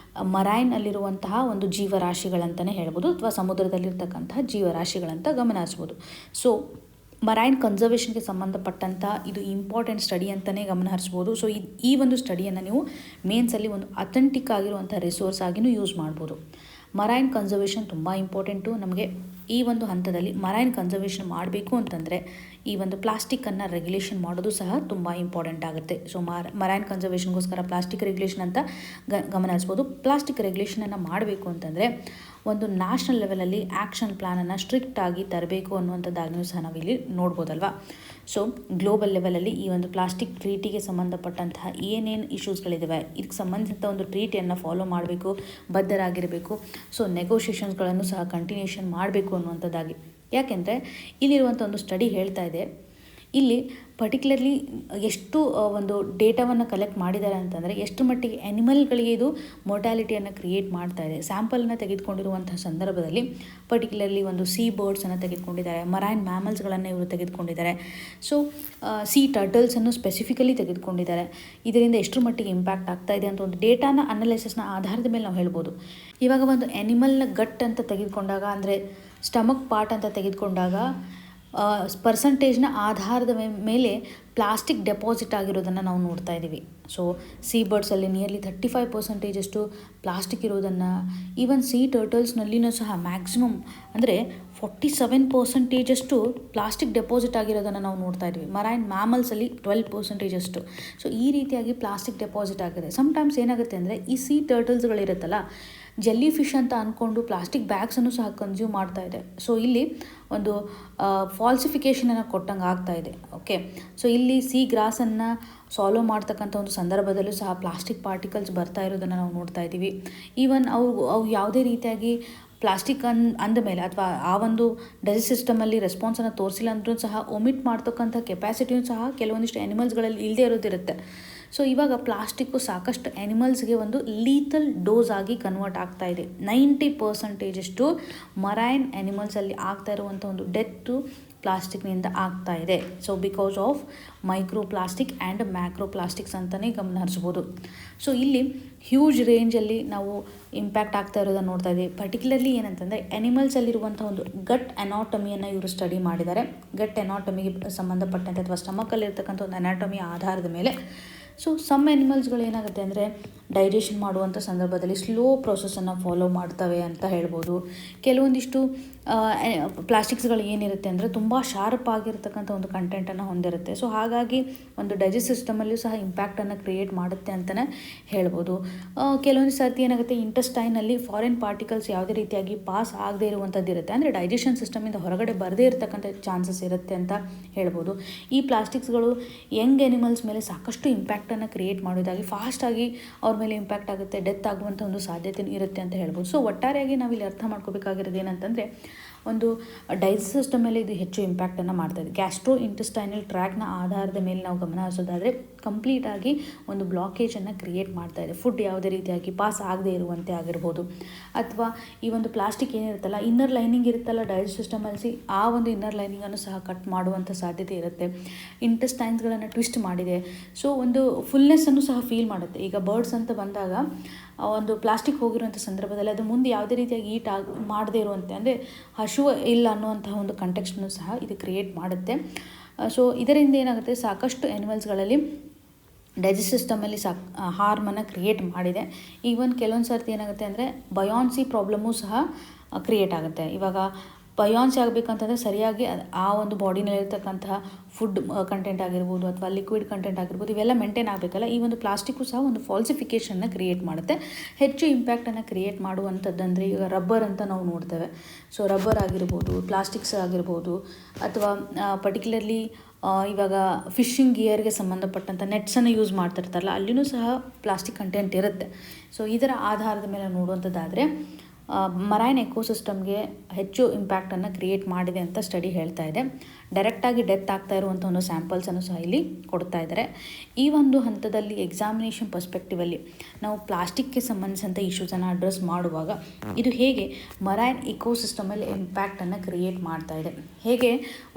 ಮರೈನಲ್ಲಿರುವಂತಹ ಒಂದು ಜೀವರಾಶಿಗಳಂತಲೇ ಹೇಳ್ಬೋದು ಅಥವಾ ಸಮುದ್ರದಲ್ಲಿರ್ತಕ್ಕಂತಹ ಜೀವರಾಶಿಗಳಂತ ಗಮನಿಸ್ಬೋದು. ಸೊ ಮರೈನ್ ಕನ್ಸರ್ವೇಷನ್ಗೆ ಸಂಬಂಧಪಟ್ಟಂಥ ಇದು ಇಂಪಾರ್ಟೆಂಟ್ ಸ್ಟಡಿ ಅಂತಲೇ ಗಮನ ಹರಿಸ್ಬೋದು. ಸೊ ಈ ಒಂದು ಸ್ಟಡಿಯನ್ನು ನೀವು ಮೇನ್ಸಲ್ಲಿ ಒಂದು ಅಥೆಂಟಿಕ್ ಆಗಿರುವಂಥ ರಿಸೋರ್ಸ್ ಆಗಿಯೂ ಯೂಸ್ ಮಾಡ್ಬೋದು. ಮರೈನ್ ಕನ್ಸರ್ವೇಷನ್ ತುಂಬ ಇಂಪಾರ್ಟೆಂಟು. ನಮಗೆ ಈ ಒಂದು ಹಂತದಲ್ಲಿ ಮರೈನ್ ಕನ್ಸರ್ವೇಷನ್ ಮಾಡಬೇಕು ಅಂತಂದರೆ ಈ ಒಂದು ಪ್ಲಾಸ್ಟಿಕ್ಕನ್ನು ರೆಗ್ಯುಲೇಷನ್ ಮಾಡೋದು ಸಹ ತುಂಬ ಇಂಪಾರ್ಟೆಂಟ್ ಆಗುತ್ತೆ. ಸೊ ಮರೈನ್ ಕನ್ಸರ್ವೇಷನ್ಗೋಸ್ಕರ ಪ್ಲಾಸ್ಟಿಕ್ ರೆಗ್ಯುಲೇಷನ್ ಅಂತ ಗಮನ ಹರಿಸ್ಬೋದು. ಪ್ಲಾಸ್ಟಿಕ್ ರೆಗ್ಯುಲೇಷನನ್ನು ಮಾಡಬೇಕು ಅಂತಂದರೆ ಒಂದು ನ್ಯಾಷನಲ್ ಲೆವೆಲಲ್ಲಿ ಆ್ಯಕ್ಷನ್ ಪ್ಲ್ಯಾನನ್ನು ಸ್ಟ್ರಿಕ್ಟಾಗಿ ತರಬೇಕು ಅನ್ನುವಂಥದ್ದಾಗೂ ಸಹ ನಾವಿಲ್ಲಿ ನೋಡ್ಬೋದಲ್ವಾ. ಸೊ ಗ್ಲೋಬಲ್ ಲೆವೆಲಲ್ಲಿ ಈ ಒಂದು ಪ್ಲಾಸ್ಟಿಕ್ ಟ್ರೀಟಿಗೆ ಸಂಬಂಧಪಟ್ಟಂತಹ ಏನೇನು ಇಶ್ಯೂಸ್ಗಳಿದ್ದಾವೆ ಇದಕ್ಕೆ ಸಂಬಂಧಿಸಿದ ಒಂದು ಟ್ರೀಟಿಯನ್ನು ಫಾಲೋ ಮಾಡಬೇಕು, ಬದ್ಧರಾಗಿರಬೇಕು. ಸೊ ನೆಗೋಷಿಯೇಷನ್ಸ್ಗಳನ್ನು ಸಹ ಕಂಟಿನ್ಯೂಷನ್ ಮಾಡಬೇಕು ಅನ್ನುವಂಥದ್ದಾಗಿ. ಯಾಕೆಂದರೆ ಇಲ್ಲಿರುವಂಥ ಒಂದು ಸ್ಟಡಿ ಹೇಳ್ತಾ ಇದೆ, ಇಲ್ಲಿ ಪರ್ಟಿಕ್ಯುಲರ್ಲಿ ಎಷ್ಟು ಒಂದು ಡೇಟಾವನ್ನು ಕಲೆಕ್ಟ್ ಮಾಡಿದ್ದಾರೆ ಅಂತಂದರೆ ಎಷ್ಟು ಮಟ್ಟಿಗೆ ಆ್ಯನಿಮಲ್ಗಳಿಗೆ ಇದು ಮೊರ್ಟಾಲಿಟಿಯನ್ನು ಕ್ರಿಯೇಟ್ ಮಾಡ್ತಾ ಇದೆ. ಸ್ಯಾಂಪಲನ್ನು ತೆಗೆದುಕೊಂಡಿರುವಂಥ ಸಂದರ್ಭದಲ್ಲಿ ಪರ್ಟಿಕ್ಯುಲರ್ಲಿ ಒಂದು ಸೀ ಬರ್ಡ್ಸನ್ನು ತೆಗೆದುಕೊಂಡಿದ್ದಾರೆ, ಮರೈನ್ ಮ್ಯಾಮಲ್ಸ್ಗಳನ್ನು ಇವರು ತೆಗೆದುಕೊಂಡಿದ್ದಾರೆ. ಸೊ ಸೀ ಟರ್ಟಲ್ಸನ್ನು ಸ್ಪೆಸಿಫಿಕಲಿ ತೆಗೆದುಕೊಂಡಿದ್ದಾರೆ. ಇದರಿಂದ ಎಷ್ಟು ಮಟ್ಟಿಗೆ ಇಂಪ್ಯಾಕ್ಟ್ ಆಗ್ತಾ ಇದೆ ಅಂತ ಒಂದು ಡೇಟಾನ ಅನಾಲಿಸಿಸ್ನ ಆಧಾರದ ಮೇಲೆ ನಾವು ಹೇಳ್ಬೋದು. ಇವಾಗ ಒಂದು ಆ್ಯನಿಮಲ್ನ ಗಟ್ ಅಂತ ತೆಗೆದುಕೊಂಡಾಗ, ಅಂದರೆ ಸ್ಟಮಕ್ ಪಾರ್ಟ್ ಅಂತ ತೆಗೆದುಕೊಂಡಾಗ ಪರ್ಸಂಟೇಜ್ನ ಆಧಾರದ ಮೇಲೆ ಪ್ಲಾಸ್ಟಿಕ್ ಡೆಪಾಸಿಟ್ ಆಗಿರೋದನ್ನು ನಾವು ನೋಡ್ತಾ ಇದ್ದೀವಿ. ಸೊ ಸೀ ಬರ್ಡ್ಸಲ್ಲಿ ನಿಯರ್ಲಿ 35% ಪ್ಲಾಸ್ಟಿಕ್ ಇರೋದನ್ನು, ಈವನ್ ಸೀ ಟರ್ಟಲ್ಸ್ನಲ್ಲಿನೂ ಸಹ ಮ್ಯಾಕ್ಸಿಮಮ್ ಅಂದರೆ 47% ಪ್ಲಾಸ್ಟಿಕ್ ಡೆಪಾಸಿಟ್ ಆಗಿರೋದನ್ನು ನಾವು ನೋಡ್ತಾ ಇದ್ವಿ. ಮರೈನ್ ಮ್ಯಾಮಲ್ಸಲ್ಲಿ 12% ಸೊ ಈ ರೀತಿಯಾಗಿ ಪ್ಲಾಸ್ಟಿಕ್ ಡೆಪಾಸಿಟ್ ಆಗಿದೆ. ಸಮ್ಟೈಮ್ಸ್ ಏನಾಗುತ್ತೆ ಅಂದರೆ ಈ ಸೀ ಟರ್ಟಲ್ಸ್ಗಳಿರುತ್ತಲ್ಲ, ಜೆಲ್ಲಿ ಫಿಶ್ ಅಂತ ಅಂದ್ಕೊಂಡು ಪ್ಲಾಸ್ಟಿಕ್ ಬ್ಯಾಗ್ಸನ್ನು ಸಹ ಕನ್ಸ್ಯೂಮ್ ಮಾಡ್ತಾ ಇದೆ. ಸೊ ಇಲ್ಲಿ ಒಂದು ಫಾಲ್ಸಿಫಿಕೇಷನನ್ನು ಕೊಟ್ಟಂಗೆ ಆಗ್ತಾ ಇದೆ. ಓಕೆ, ಸೊ ಇಲ್ಲಿ ಸಿ ಗ್ರಾಸನ್ನು ಸಾಲ್ವ್ ಮಾಡ್ತಕ್ಕಂಥ ಒಂದು ಸಂದರ್ಭದಲ್ಲೂ ಸಹ ಪ್ಲಾಸ್ಟಿಕ್ ಪಾರ್ಟಿಕಲ್ಸ್ ಬರ್ತಾ ಇರೋದನ್ನು ನಾವು ನೋಡ್ತಾ ಇದ್ದೀವಿ. ಈವನ್ ಅವು ಯಾವುದೇ ರೀತಿಯಾಗಿ ಪ್ಲಾಸ್ಟಿಕ್ ಅಂದಮೇಲೆ ಅಥವಾ ಆ ಒಂದು ಡೈಜೆಸ್ಟ್ ಸಿಸ್ಟಮಲ್ಲಿ ರೆಸ್ಪಾನ್ಸನ್ನು ತೋರಿಸಿಲ್ಲ ಅಂದ್ರೂ ಸಹ ಒಮಿಟ್ ಮಾಡ್ತಕ್ಕಂಥ ಕೆಪಾಸಿಟಿಯೂ ಸಹ ಕೆಲವೊಂದಿಷ್ಟು ಆ್ಯನಿಮಲ್ಸ್ಗಳಲ್ಲಿ ಇಲ್ಲದೇ ಇರೋದಿರುತ್ತೆ. ಸೊ ಇವಾಗ ಪ್ಲಾಸ್ಟಿಕ್ಕು ಸಾಕಷ್ಟು ಆ್ಯನಿಮಲ್ಸ್ಗೆ ಒಂದು ಲೀಥಲ್ ಡೋಸ್ ಆಗಿ ಕನ್ವರ್ಟ್ ಆಗ್ತಾ ಇದೆ. 90% ಮರೈನ್ ಆ್ಯನಿಮಲ್ಸಲ್ಲಿ ಆಗ್ತಾ ಇರುವಂಥ ಒಂದು ಡೆತ್ತು ಪ್ಲಾಸ್ಟಿಕ್ನಿಂದ ಆಗ್ತಾ ಇದೆ. So because of micro plastic and macro plastics ಅಂತಲೇ ಗಮನ ಹರಿಸ್ಬೋದು. ಸೊ ಇಲ್ಲಿ ಹ್ಯೂಜ್ ರೇಂಜಲ್ಲಿ ನಾವು ಇಂಪ್ಯಾಕ್ಟ್ ಆಗ್ತಾ ಇರೋದನ್ನು ನೋಡ್ತಾ ಇದ್ದೀವಿ. ಪರ್ಟಿಕ್ಯುಲರ್ಲಿ ಏನಂತಂದರೆ ಆ್ಯನಿಮಲ್ಸಲ್ಲಿರುವಂಥ ಒಂದು ಗಟ್ ಅನಾಟಮಿಯನ್ನು ಇವರು ಸ್ಟಡಿ ಮಾಡಿದ್ದಾರೆ. ಗಟ್ ಅನಾಟಮಿಗೆ ಸಂಬಂಧಪಟ್ಟಂತೆ ಅಥವಾ ಸ್ಟಮಕಲ್ಲಿರ್ತಕ್ಕಂಥ ಒಂದು ಅನಾಟಮಿ ಆಧಾರದ ಮೇಲೆ ಸೊ ಸಮ್ ಆ್ಯನಿಮಲ್ಸ್ಗಳು ಏನಾಗುತ್ತೆ ಅಂದರೆ ಡೈಜೆಷನ್ ಮಾಡುವಂಥ ಸಂದರ್ಭದಲ್ಲಿ ಸ್ಲೋ ಪ್ರೊಸೆಸನ್ನು ಫಾಲೋ ಮಾಡ್ತವೆ ಅಂತ ಹೇಳ್ಬೋದು. ಕೆಲವೊಂದಿಷ್ಟು ಪ್ಲಾಸ್ಟಿಕ್ಸ್ಗಳು ಏನಿರುತ್ತೆ ಅಂದರೆ ತುಂಬ ಶಾರ್ಪ್ ಆಗಿರ್ತಕ್ಕಂಥ ಒಂದು ಕಂಟೆಂಟನ್ನು ಹೊಂದಿರುತ್ತೆ. ಸೊ ಹಾಗಾಗಿ ಒಂದು ಡೈಜೆಸ್ಟ್ ಸಿಸ್ಟಮಲ್ಲೂ ಸಹ ಇಂಪ್ಯಾಕ್ಟನ್ನು ಕ್ರಿಯೇಟ್ ಮಾಡುತ್ತೆ ಅಂತಲೇ ಹೇಳ್ಬೋದು. ಕೆಲವೊಂದು ಸರ್ತಿ ಏನಾಗುತ್ತೆ, ಇಂಟೆಸ್ಟೈನಲ್ಲಿ ಫಾರಿನ್ ಪಾರ್ಟಿಕಲ್ಸ್ ಯಾವುದೇ ರೀತಿಯಾಗಿ ಪಾಸ್ ಆಗದೇ ಇರುವಂಥದ್ದು ಇರುತ್ತೆ, ಅಂದರೆ ಡೈಜೆಷನ್ ಸಿಸ್ಟಮಿಂದ ಹೊರಗಡೆ ಬರದೇ ಇರತಕ್ಕಂಥ ಚಾನ್ಸಸ್ ಇರುತ್ತೆ ಅಂತ ಹೇಳ್ಬೋದು. ಈ ಪ್ಲಾಸ್ಟಿಕ್ಸ್ಗಳು ಯಂಗ್ ಆ್ಯನಿಮಲ್ಸ್ ಮೇಲೆ ಸಾಕಷ್ಟು ಇಂಪ್ಯಾಕ್ಟನ್ನು ಕ್ರಿಯೇಟ್ ಮಾಡೋದಾಗಿ ಫಾಸ್ಟಾಗಿ ಅವ್ರ ಮೇಲೆ ಇಂಪ್ಯಾಕ್ಟ್ ಆಗುತ್ತೆ, ಡೆತ್ ಆಗುವಂಥ ಒಂದು ಸಾಧ್ಯತೆ ಇರುತ್ತೆ ಅಂತ ಹೇಳ್ಬೋದು. ಸೊ ಒಟ್ಟಾರೆಯಾಗಿ ನಾವಿಲ್ಲಿ ಅರ್ಥ ಮಾಡ್ಕೋಬೇಕಾಗಿರೋದು ಏನಂತಂದರೆ, ಒಂದು ಡೈಜೆಸ್ಟ್ ಸಿಸ್ಟಮ್ ಮೇಲೆ ಇದು ಹೆಚ್ಚು ಇಂಪ್ಯಾಕ್ಟನ್ನು ಮಾಡ್ತಾಯಿದೆ. ಗ್ಯಾಸ್ಟ್ರೋ ಇಂಟೆಸ್ಟೈನಲ್ ಟ್ರ್ಯಾಕ್ನ ಆಧಾರದ ಮೇಲೆ ನಾವು ಗಮನ ಹರಿಸೋದಾದರೆ ಕಂಪ್ಲೀಟಾಗಿ ಒಂದು ಬ್ಲಾಕೇಜನ್ನು ಕ್ರಿಯೇಟ್ ಮಾಡ್ತಾಯಿದೆ. ಫುಡ್ ಯಾವುದೇ ರೀತಿಯಾಗಿ ಪಾಸ್ ಆಗದೇ ಇರುವಂತೆ ಆಗಿರ್ಬೋದು, ಅಥವಾ ಈ ಒಂದು ಪ್ಲಾಸ್ಟಿಕ್ ಏನಿರುತ್ತಲ್ಲ, ಇನ್ನರ್ ಲೈನಿಂಗ್ ಇರುತ್ತಲ್ಲ ಡೈಜೆಸ್ಟ್ ಸಿಸ್ಟಮಲ್ಲಿ, ಆ ಒಂದು ಇನ್ನರ್ ಲೈನಿಂಗನ್ನು ಸಹ ಕಟ್ ಮಾಡುವಂಥ ಸಾಧ್ಯತೆ ಇರುತ್ತೆ. ಇಂಟೆಸ್ಟೈನ್ಸ್ಗಳನ್ನು ಟ್ವಿಸ್ಟ್ ಮಾಡಿದೆ. ಸೊ ಒಂದು ಫುಲ್ನೆಸ್ಸನ್ನು ಸಹ ಫೀಲ್ ಮಾಡುತ್ತೆ. ಈಗ ಬರ್ಡ್ಸ್ ಅಂತ ಬಂದಾಗ ಒಂದು ಪ್ಲಾಸ್ಟಿಕ್ ಹೋಗಿರುವಂಥ ಸಂದರ್ಭದಲ್ಲಿ ಅದು ಮುಂದೆ ಯಾವುದೇ ರೀತಿಯಾಗಿ ಈಟ್ ಮಾಡದೇ ಇರುವಂತೆ, ಅಂದರೆ ಹಸಿವು ಇಲ್ಲ ಅನ್ನುವಂತಹ ಒಂದು ಕಂಟೆಕ್ಸ್ಟನ್ನು ಸಹ ಇದು ಕ್ರಿಯೇಟ್ ಮಾಡುತ್ತೆ. ಸೊ ಇದರಿಂದ ಏನಾಗುತ್ತೆ, ಸಾಕಷ್ಟು ಆ್ಯನಿಮಲ್ಸ್ಗಳಲ್ಲಿ ಡೈಜೆಸ್ಟ್ ಸಿಸ್ಟಮಲ್ಲಿ ಹಾರ್ಮನ್ನು ಕ್ರಿಯೇಟ್ ಮಾಡಿದೆ. ಈವನ್ ಕೆಲವೊಂದು ಸರ್ತಿ ಏನಾಗುತ್ತೆ ಅಂದರೆ ಬಯಾನ್ಸಿ ಪ್ರಾಬ್ಲಮ್ಮು ಸಹ ಕ್ರಿಯೇಟ್ ಆಗುತ್ತೆ. ಇವಾಗ ಬಯಾನ್ಸಿ ಆಗಬೇಕಂತಂದರೆ ಸರಿಯಾಗಿ ಆ ಒಂದು ಬಾಡಿನಲ್ಲಿರ್ತಕ್ಕಂತಹ ಫುಡ್ ಕಂಟೆಂಟ್ ಆಗಿರ್ಬೋದು ಅಥವಾ ಲಿಕ್ವಿಡ್ ಕಂಟೆಂಟ್ ಆಗಿರ್ಬೋದು, ಇವೆಲ್ಲ ಮೇಂಟೈನ್ ಆಗಬೇಕಲ್ಲ. ಈ ಒಂದು ಪ್ಲಾಸ್ಟಿಕ್ಕು ಸಹ ಒಂದು ಫಾಲ್ಸಿಫಿಕೇಷನ್ನ ಕ್ರಿಯೇಟ್ ಮಾಡುತ್ತೆ. ಹೆಚ್ಚು ಇಂಪ್ಯಾಕ್ಟನ್ನು ಕ್ರಿಯೇಟ್ ಮಾಡುವಂಥದ್ದಂದರೆ ಈಗ ರಬ್ಬರ್ ಅಂತ ನಾವು ನೋಡ್ತೇವೆ. ಸೊ ರಬ್ಬರ್ ಆಗಿರ್ಬೋದು, ಪ್ಲಾಸ್ಟಿಕ್ಸ್ ಆಗಿರ್ಬೋದು, ಅಥವಾ ಪರ್ಟಿಕ್ಯುಲರ್ಲಿ ಇವಾಗ ಫಿಶಿಂಗ್ ಗಿಯರ್ಗೆ ಸಂಬಂಧಪಟ್ಟಂಥ ನೆಟ್ಸನ್ನು ಯೂಸ್ ಮಾಡ್ತಿರ್ತಾರಲ್ಲ, ಅಲ್ಲಿಯೂ ಸಹ ಪ್ಲಾಸ್ಟಿಕ್ ಕಂಟೆಂಟ್ ಇರುತ್ತೆ. ಸೊ ಇದರ ಆಧಾರದ ಮೇಲೆ ನೋಡುವಂಥದ್ದಾದರೆ ಮರೈನ್ ಎಕೋಸಿಸ್ಟಮ್ಗೆ ಹೆಚ್ಚು ಇಂಪ್ಯಾಕ್ಟನ್ನು ಕ್ರಿಯೇಟ್ ಮಾಡಿದೆ ಅಂತ ಸ್ಟಡಿ ಹೇಳ್ತಾ ಇದೆ. ಡೈರೆಕ್ಟಾಗಿ ಡೆತ್ ಆಗ್ತಾ ಇರುವಂಥ ಒಂದು ಸ್ಯಾಂಪಲ್ಸನ್ನು ಸಹ ಇಲ್ಲಿ ಕೊಡ್ತಾ ಇದ್ದಾರೆ. ಈ ಒಂದು ಹಂತದಲ್ಲಿ ಎಕ್ಸಾಮಿನೇಷನ್ ಪರ್ಸ್ಪೆಕ್ಟಿವಲ್ಲಿ ನಾವು ಪ್ಲಾಸ್ಟಿಕ್ಗೆ ಸಂಬಂಧಿಸಿದಂಥ ಇಶ್ಯೂಸನ್ನು ಅಡ್ರೆಸ್ ಮಾಡುವಾಗ ಇದು ಹೇಗೆ ಮರೈನ್ ಎಕೋಸಿಸ್ಟಮಲ್ಲಿ ಇಂಪ್ಯಾಕ್ಟನ್ನು ಕ್ರಿಯೇಟ್ ಮಾಡ್ತಾ ಇದೆ, ಹೇಗೆ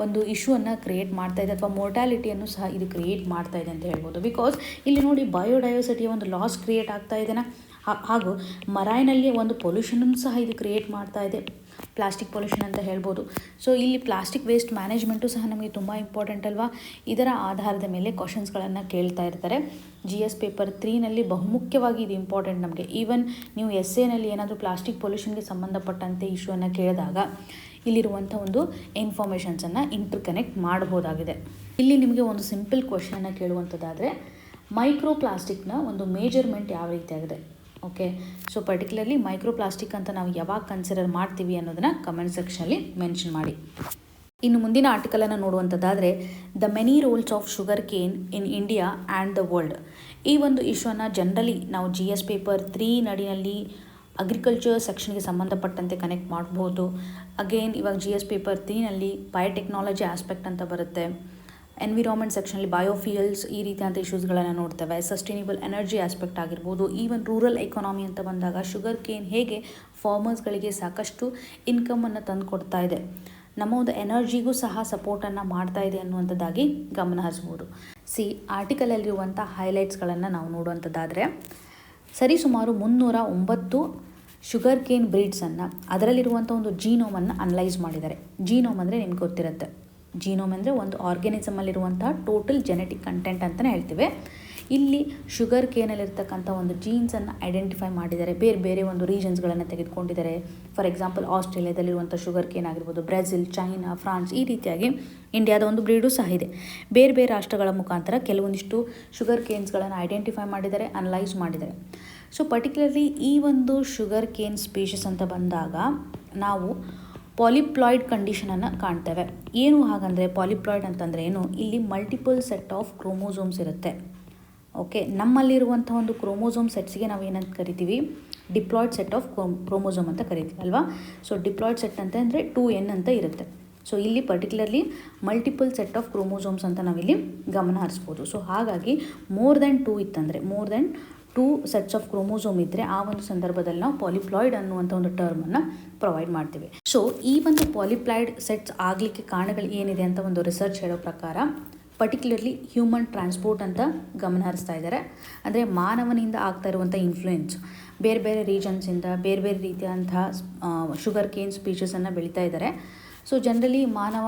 ಒಂದು ಇಶ್ಯೂವನ್ನು ಕ್ರಿಯೇಟ್ ಮಾಡ್ತಾ ಇದೆ, ಅಥವಾ ಮೋರ್ಟಾಲಿಟಿಯನ್ನು ಸಹ ಇದು ಕ್ರಿಯೇಟ್ ಮಾಡ್ತಾ ಇದೆ ಅಂತ ಹೇಳ್ಬೋದು. ಬಿಕಾಸ್ ಇಲ್ಲಿ ನೋಡಿ, ಬಯೋಡೈವರ್ಸಿಟಿಯ ಒಂದು ಲಾಸ್ ಕ್ರಿಯೇಟ್ ಆಗ್ತಾ ಇದೆನಾ, ಹಾಗೂ ಮರೈನಲ್ಲಿ ಒಂದು ಪೊಲ್ಯೂಷನನ್ನು ಸಹ ಇದು ಕ್ರಿಯೇಟ್ ಮಾಡ್ತಾ ಇದೆ, ಪ್ಲಾಸ್ಟಿಕ್ ಪೊಲ್ಯೂಷನ್ ಅಂತ ಹೇಳ್ಬೋದು. ಸೊ ಇಲ್ಲಿ ಪ್ಲಾಸ್ಟಿಕ್ ವೇಸ್ಟ್ ಮ್ಯಾನೇಜ್ಮೆಂಟು ಸಹ ನಮಗೆ ತುಂಬ ಇಂಪಾರ್ಟೆಂಟ್ ಅಲ್ವಾ. ಇದರ ಆಧಾರದ ಮೇಲೆ ಕ್ವಶನ್ಸ್ಗಳನ್ನು ಕೇಳ್ತಾ ಇರ್ತಾರೆ. GS ಪೇಪರ್ 3ನಲ್ಲಿ ಬಹುಮುಖ್ಯವಾಗಿ ಇದು ಇಂಪಾರ್ಟೆಂಟ್ ನಮಗೆ. ಈವನ್ ನೀವು ಎಸ್ಸೇನಲ್ಲಿ ಏನಾದರೂ ಪ್ಲಾಸ್ಟಿಕ್ ಪೊಲ್ಯೂಷನ್ಗೆ ಸಂಬಂಧಪಟ್ಟಂತೆ ಇಶ್ಯೂವನ್ನು ಕೇಳಿದಾಗ ಇಲ್ಲಿರುವಂಥ ಒಂದು ಇನ್ಫಾರ್ಮೇಷನ್ಸನ್ನು ಇಂಟರ್ಕನೆಕ್ಟ್ ಮಾಡಬಹುದಾಗಿದೆ. ಇಲ್ಲಿ ನಿಮಗೆ ಒಂದು ಸಿಂಪಲ್ ಕ್ವಶನನ್ನು ಕೇಳುವಂಥದ್ದಾದರೆ, ಮೈಕ್ರೋ ಪ್ಲಾಸ್ಟಿಕ್ನ ಒಂದು ಮೇಜರ್ಮೆಂಟ್ ಯಾವ ರೀತಿಯಾಗಿದೆ. Okay, so particularly micro plastic ಅಂತ ನಾವು ಯಾವಾಗ ಕನ್ಸಿಡರ್ ಮಾಡ್ತೀವಿ ಅನ್ನೋದನ್ನು ಕಮೆಂಟ್ ಸೆಕ್ಷನಲ್ಲಿ ಮೆನ್ಷನ್ ಮಾಡಿ. ಇನ್ನು ಮುಂದಿನ ಆರ್ಟಿಕಲನ್ನು ನೋಡುವಂಥದ್ದಾದರೆ, the many roles of sugar cane in India and the world. ಈ ಒಂದು ಇಶ್ಯೂನ ಜನರಲಿ ನಾವು GS ಪೇಪರ್ 3 ನಡಿನಲ್ಲಿ ಅಗ್ರಿಕಲ್ಚರ್ ಸೆಕ್ಷನ್ಗೆ ಸಂಬಂಧಪಟ್ಟಂತೆ ಕನೆಕ್ಟ್ ಮಾಡ್ಬೋದು. ಅಗೇನ್ ಇವಾಗ GS ಪೇಪರ್ 3ನಲ್ಲಿ ಬಯೋಟೆಕ್ನಾಲಜಿ ಆಸ್ಪೆಕ್ಟ್ ಅಂತ ಬರುತ್ತೆ. ಎನ್ವಿರಾನ್ಮೆಂಟ್ ಸೆಕ್ಷನಲ್ಲಿ ಬಯೋಫ್ಯೂಯಲ್ಸ್ ಈ ರೀತಿಯಾದ ಇಶ್ಯೂಸ್ಗಳನ್ನು ನೋಡ್ತೇವೆ. ಸಸ್ಟೈನೇಬಲ್ ಎನರ್ಜಿ ಆಸ್ಪೆಕ್ಟ್ ಆಗಿರ್ಬೋದು. ಈವನ್ ರೂರಲ್ ಎಕಾನಮಿ ಅಂತ ಬಂದಾಗ ಶುಗರ್ ಕೇನ್ ಹೇಗೆ ಫಾರ್ಮರ್ಸ್ಗಳಿಗೆ ಸಾಕಷ್ಟು ಇನ್ಕಮನ್ನು ತಂದು ಕೊಡ್ತಾ ಇದೆ, ನಮ್ಮ ಒಂದು ಎನರ್ಜಿಗೂ ಸಹ ಸಪೋರ್ಟನ್ನು ಮಾಡ್ತಾ ಇದೆ ಅನ್ನುವಂಥದ್ದಾಗಿ ಗಮನ ಹರಿಸ್ಬೋದು. ಆರ್ಟಿಕಲಲ್ಲಿರುವಂಥ ಹೈಲೈಟ್ಸ್ಗಳನ್ನು ನಾವು ನೋಡುವಂಥದ್ದಾದರೆ, ಸರಿಸುಮಾರು 309 ಶುಗರ್ ಕೇನ್ ಬ್ರೀಡ್ಸನ್ನು, ಅದರಲ್ಲಿರುವಂಥ ಒಂದು ಜೀನೋಮನ್ನು ಅನಲೈಸ್ ಮಾಡಿದ್ದಾರೆ. ಜೀನೋಮ್ ಅಂದರೆ ನಿಮ್ಗೆ ಗೊತ್ತಿರುತ್ತೆ, ಜೀನೋಮ್ ಅಂದರೆ ಒಂದು ಆರ್ಗ್ಯಾನಿಸಮಲ್ಲಿರುವಂತಹ ಟೋಟಲ್ ಜೆನೆಟಿಕ್ ಕಂಟೆಂಟ್ ಅಂತಲೇ ಹೇಳ್ತೀವಿ. ಇಲ್ಲಿ ಶುಗರ್ ಕೇನಲ್ಲಿರ್ತಕ್ಕಂಥ ಒಂದು ಜೀನ್ಸನ್ನು ಐಡೆಂಟಿಫೈ ಮಾಡಿದ್ದಾರೆ, ಬೇರೆ ಬೇರೆ ಒಂದು ರೀಜನ್ಸ್ಗಳನ್ನು ತೆಗೆದುಕೊಂಡಿದ್ದಾರೆ. ಫಾರ್ ಎಕ್ಸಾಂಪಲ್ ಆಸ್ಟ್ರೇಲಿಯಾದಲ್ಲಿರುವಂಥ ಶುಗರ್ ಕೇನ್ ಆಗಿರ್ಬೋದು, ಬ್ರೆಜಿಲ್, ಚೈನಾ, ಫ್ರಾನ್ಸ್, ಈ ರೀತಿಯಾಗಿ ಇಂಡಿಯಾದ ಒಂದು ಬ್ರೀಡು ಸಹ ಇದೆ. ಬೇರೆ ಬೇರೆ ರಾಷ್ಟ್ರಗಳ ಮುಖಾಂತರ ಕೆಲವೊಂದಿಷ್ಟು ಶುಗರ್ ಕೇನ್ಸ್ಗಳನ್ನು ಐಡೆಂಟಿಫೈ ಮಾಡಿದ್ದಾರೆ, ಅನಲೈಸ್ ಮಾಡಿದ್ದಾರೆ. ಸೊ ಪರ್ಟಿಕ್ಯುಲರ್ಲಿ ಈ ಒಂದು ಶುಗರ್ ಕೇನ್ ಸ್ಪೀಷಸ್ ಅಂತ ಬಂದಾಗ ನಾವು ಪಾಲಿಪ್ಲಾಯ್ಡ್ ಕಂಡೀಷನನ್ನು ಕಾಣ್ತೇವೆ. ಏನು ಹಾಗಂದರೆ ಪಾಲಿಪ್ಲಾಯ್ಡ್ ಅಂತಂದರೆ ಏನು, ಇಲ್ಲಿ ಮಲ್ಟಿಪಲ್ ಸೆಟ್ ಆಫ್ ಕ್ರೋಮೋಸೋಮ್ಸ್ ಇರುತ್ತೆ. ಓಕೆ, ನಮ್ಮಲ್ಲಿರುವಂಥ ಒಂದು ಕ್ರೋಮೋಸೋಮ್ ಸೆಟ್ಸ್ಗೆ ನಾವು ಏನಂತ ಕರಿತೀವಿ, ಡಿಪ್ಲಾಯ್ಡ್ ಸೆಟ್ ಆಫ್ ಕ್ರೋಮೋಸೋಮ್ ಅಂತ ಕರಿತೀವಿ ಅಲ್ವಾ. ಸೊ ಡಿಪ್ಲಾಯ್ಡ್ ಸೆಟ್ ಅಂತ ಅಂದರೆ 2n ಅಂತ ಇರುತ್ತೆ. ಸೊ ಇಲ್ಲಿ particularly multiple set of chromosomes ಅಂತ ನಾವಿಲ್ಲಿ ಗಮನ ಹರಿಸ್ಬೋದು. ಸೊ ಹಾಗಾಗಿ ಮೋರ್ ದೆನ್ 2 ಇತ್ತಂದರೆ, more than 2 sets of chromosome ಇದ್ದರೆ ಆ ಒಂದು ಸಂದರ್ಭದಲ್ಲಿ ನಾವು ಪಾಲಿಪ್ಲಾಯ್ಡ್ ಅನ್ನುವಂಥ ಒಂದು ಟರ್ಮನ್ನು ಪ್ರೊವೈಡ್ ಮಾಡ್ತೀವಿ. ಸೊ ಈ ಒಂದು ಪಾಲಿಪ್ಲಾಯ್ಡ್ ಸೆಟ್ಸ್ ಆಗಲಿಕ್ಕೆ ಕಾರಣಗಳು ಏನಿದೆ ಅಂತ ಒಂದು ರಿಸರ್ಚ್ ಹೇಳೋ ಪ್ರಕಾರ ಪರ್ಟಿಕ್ಯುಲರ್ಲಿ ಹ್ಯೂಮನ್ ಟ್ರಾನ್ಸ್ಪೋರ್ಟ್ ಅಂತ ಗಮನ ಹರಿಸ್ತಾ ಇದ್ದಾರೆ. ಅಂದರೆ ಮಾನವನಿಂದ ಆಗ್ತಾ ಇರುವಂಥ ಇನ್ಫ್ಲೂಯೆನ್ಸ್, ಬೇರೆ ಬೇರೆ ರೀಜನ್ಸಿಂದ ಬೇರೆ ಬೇರೆ ರೀತಿಯಾದಂತಹ ಶುಗರ್ ಕೇನ್ ಸ್ಪೀಷಸನ್ನು ಬೆಳೀತಾ ಇದ್ದಾರೆ. ಸೊ ಜನರಲಿ ಮಾನವ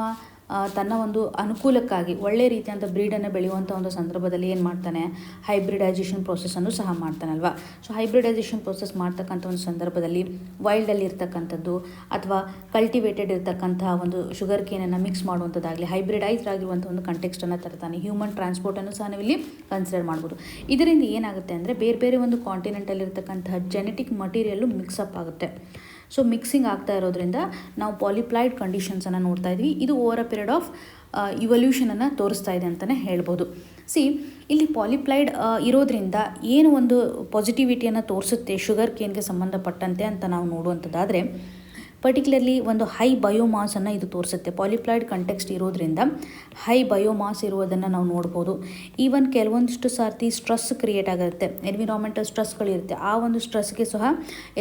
ತನ್ನ ಒಂದು ಅನುಕೂಲಕ್ಕಾಗಿ ಒಳ್ಳೆ ರೀತಿಯಾದ ಬ್ರೀಡನ್ನು ಬೆಳೆಯುವಂಥ ಒಂದು ಸಂದರ್ಭದಲ್ಲಿ ಏನು ಮಾಡ್ತಾನೆ, ಹೈಬ್ರಿಡೈಸೇಷನ್ ಪ್ರೊಸೆಸನ್ನು ಸಹ ಮಾಡ್ತಾನಲ್ವ. ಸೊ ಹೈಬ್ರಿಡೈಸೇಷನ್ ಪ್ರೊಸೆಸ್ ಮಾಡ್ತಕ್ಕಂಥ ಒಂದು ಸಂದರ್ಭದಲ್ಲಿ ವೈಲ್ಡಲ್ಲಿ ಇರ್ತಕ್ಕಂಥದ್ದು ಅಥವಾ ಕಲ್ಟಿವೇಟೆಡ್ ಇರ್ತಕ್ಕಂತಹ ಒಂದು ಶುಗರ್ ಕೇನನ್ನು ಮಿಕ್ಸ್ ಮಾಡುವಂಥದ್ದಾಗಲಿ, ಹೈಬ್ರಿಡೈಸ್ಡ್ ಆಗಿರುವಂಥ ಒಂದು ಕಂಟೆಕ್ಸ್ಟನ್ನು ತರ್ತಾನೆ. ಹ್ಯೂಮನ್ ಟ್ರಾನ್ಸ್ಪೋರ್ಟನ್ನು ಸಹ ನಾವಿಲ್ಲಿ ಕನ್ಸಿಡರ್ ಮಾಡ್ಬೋದು. ಇದರಿಂದ ಏನಾಗುತ್ತೆ ಅಂದರೆ ಬೇರೆ ಬೇರೆ ಒಂದು ಕಾಂಟಿನೆಂಟಲ್ಲಿರ್ತಕ್ಕಂತಹ ಜೆನೆಟಿಕ್ ಮಟೀರಿಯಲ್ಲು ಮಿಕ್ಸಪ್ ಆಗುತ್ತೆ. ಸೊ ಮಿಕ್ಸಿಂಗ್ ಆಗ್ತಾ ಇರೋದ್ರಿಂದ ನಾವು ಪಾಲಿಪ್ಲಾಯ್ಡ್ ಕಂಡೀಷನ್ಸನ್ನು ನೋಡ್ತಾ ಇದ್ವಿ. ಇದು ಓವರ್ ಅ ಪೀರಿಯಡ್ ಆಫ್ ಇವಲ್ಯೂಷನನ್ನು ತೋರಿಸ್ತಾ ಇದೆ ಅಂತಲೇ ಹೇಳ್ಬೋದು. ಇಲ್ಲಿ ಪಾಲಿಪ್ಲಾಯ್ಡ್ ಇರೋದ್ರಿಂದ ಏನು ಒಂದು ಪಾಸಿಟಿವಿಟಿಯನ್ನು ತೋರಿಸುತ್ತೆ ಶುಗರ್ ಕೇನ್ಗೆ ಸಂಬಂಧಪಟ್ಟಂತೆ ಅಂತ ನಾವು ನೋಡುವಂಥದ್ದಾದರೆ, ಪರ್ಟಿಕ್ಯುಲರ್ಲಿ ಒಂದು ಹೈ ಬಯೋಮಾಸನ್ನು ಇದು ತೋರಿಸುತ್ತೆ. ಪಾಲಿಪ್ಲಾಯ್ಡ್ ಕಂಟೆಕ್ಸ್ಟ್ ಇರೋದ್ರಿಂದ ಹೈ ಬಯೋಮಾಸ್ ಇರುವುದನ್ನು ನಾವು ನೋಡ್ಬೋದು. ಈವನ್ ಕೆಲವೊಂದಿಷ್ಟು ಸಾರ್ತಿ ಸ್ಟ್ರೆಸ್ ಕ್ರಿಯೇಟ್ ಆಗಿರುತ್ತೆ, ಎನ್ವಿರಾನ್ಮೆಂಟಲ್ ಸ್ಟ್ರೆಸ್ಗಳಿರುತ್ತೆ, ಆ ಒಂದು ಸ್ಟ್ರೆಸ್ಗೆ ಸಹ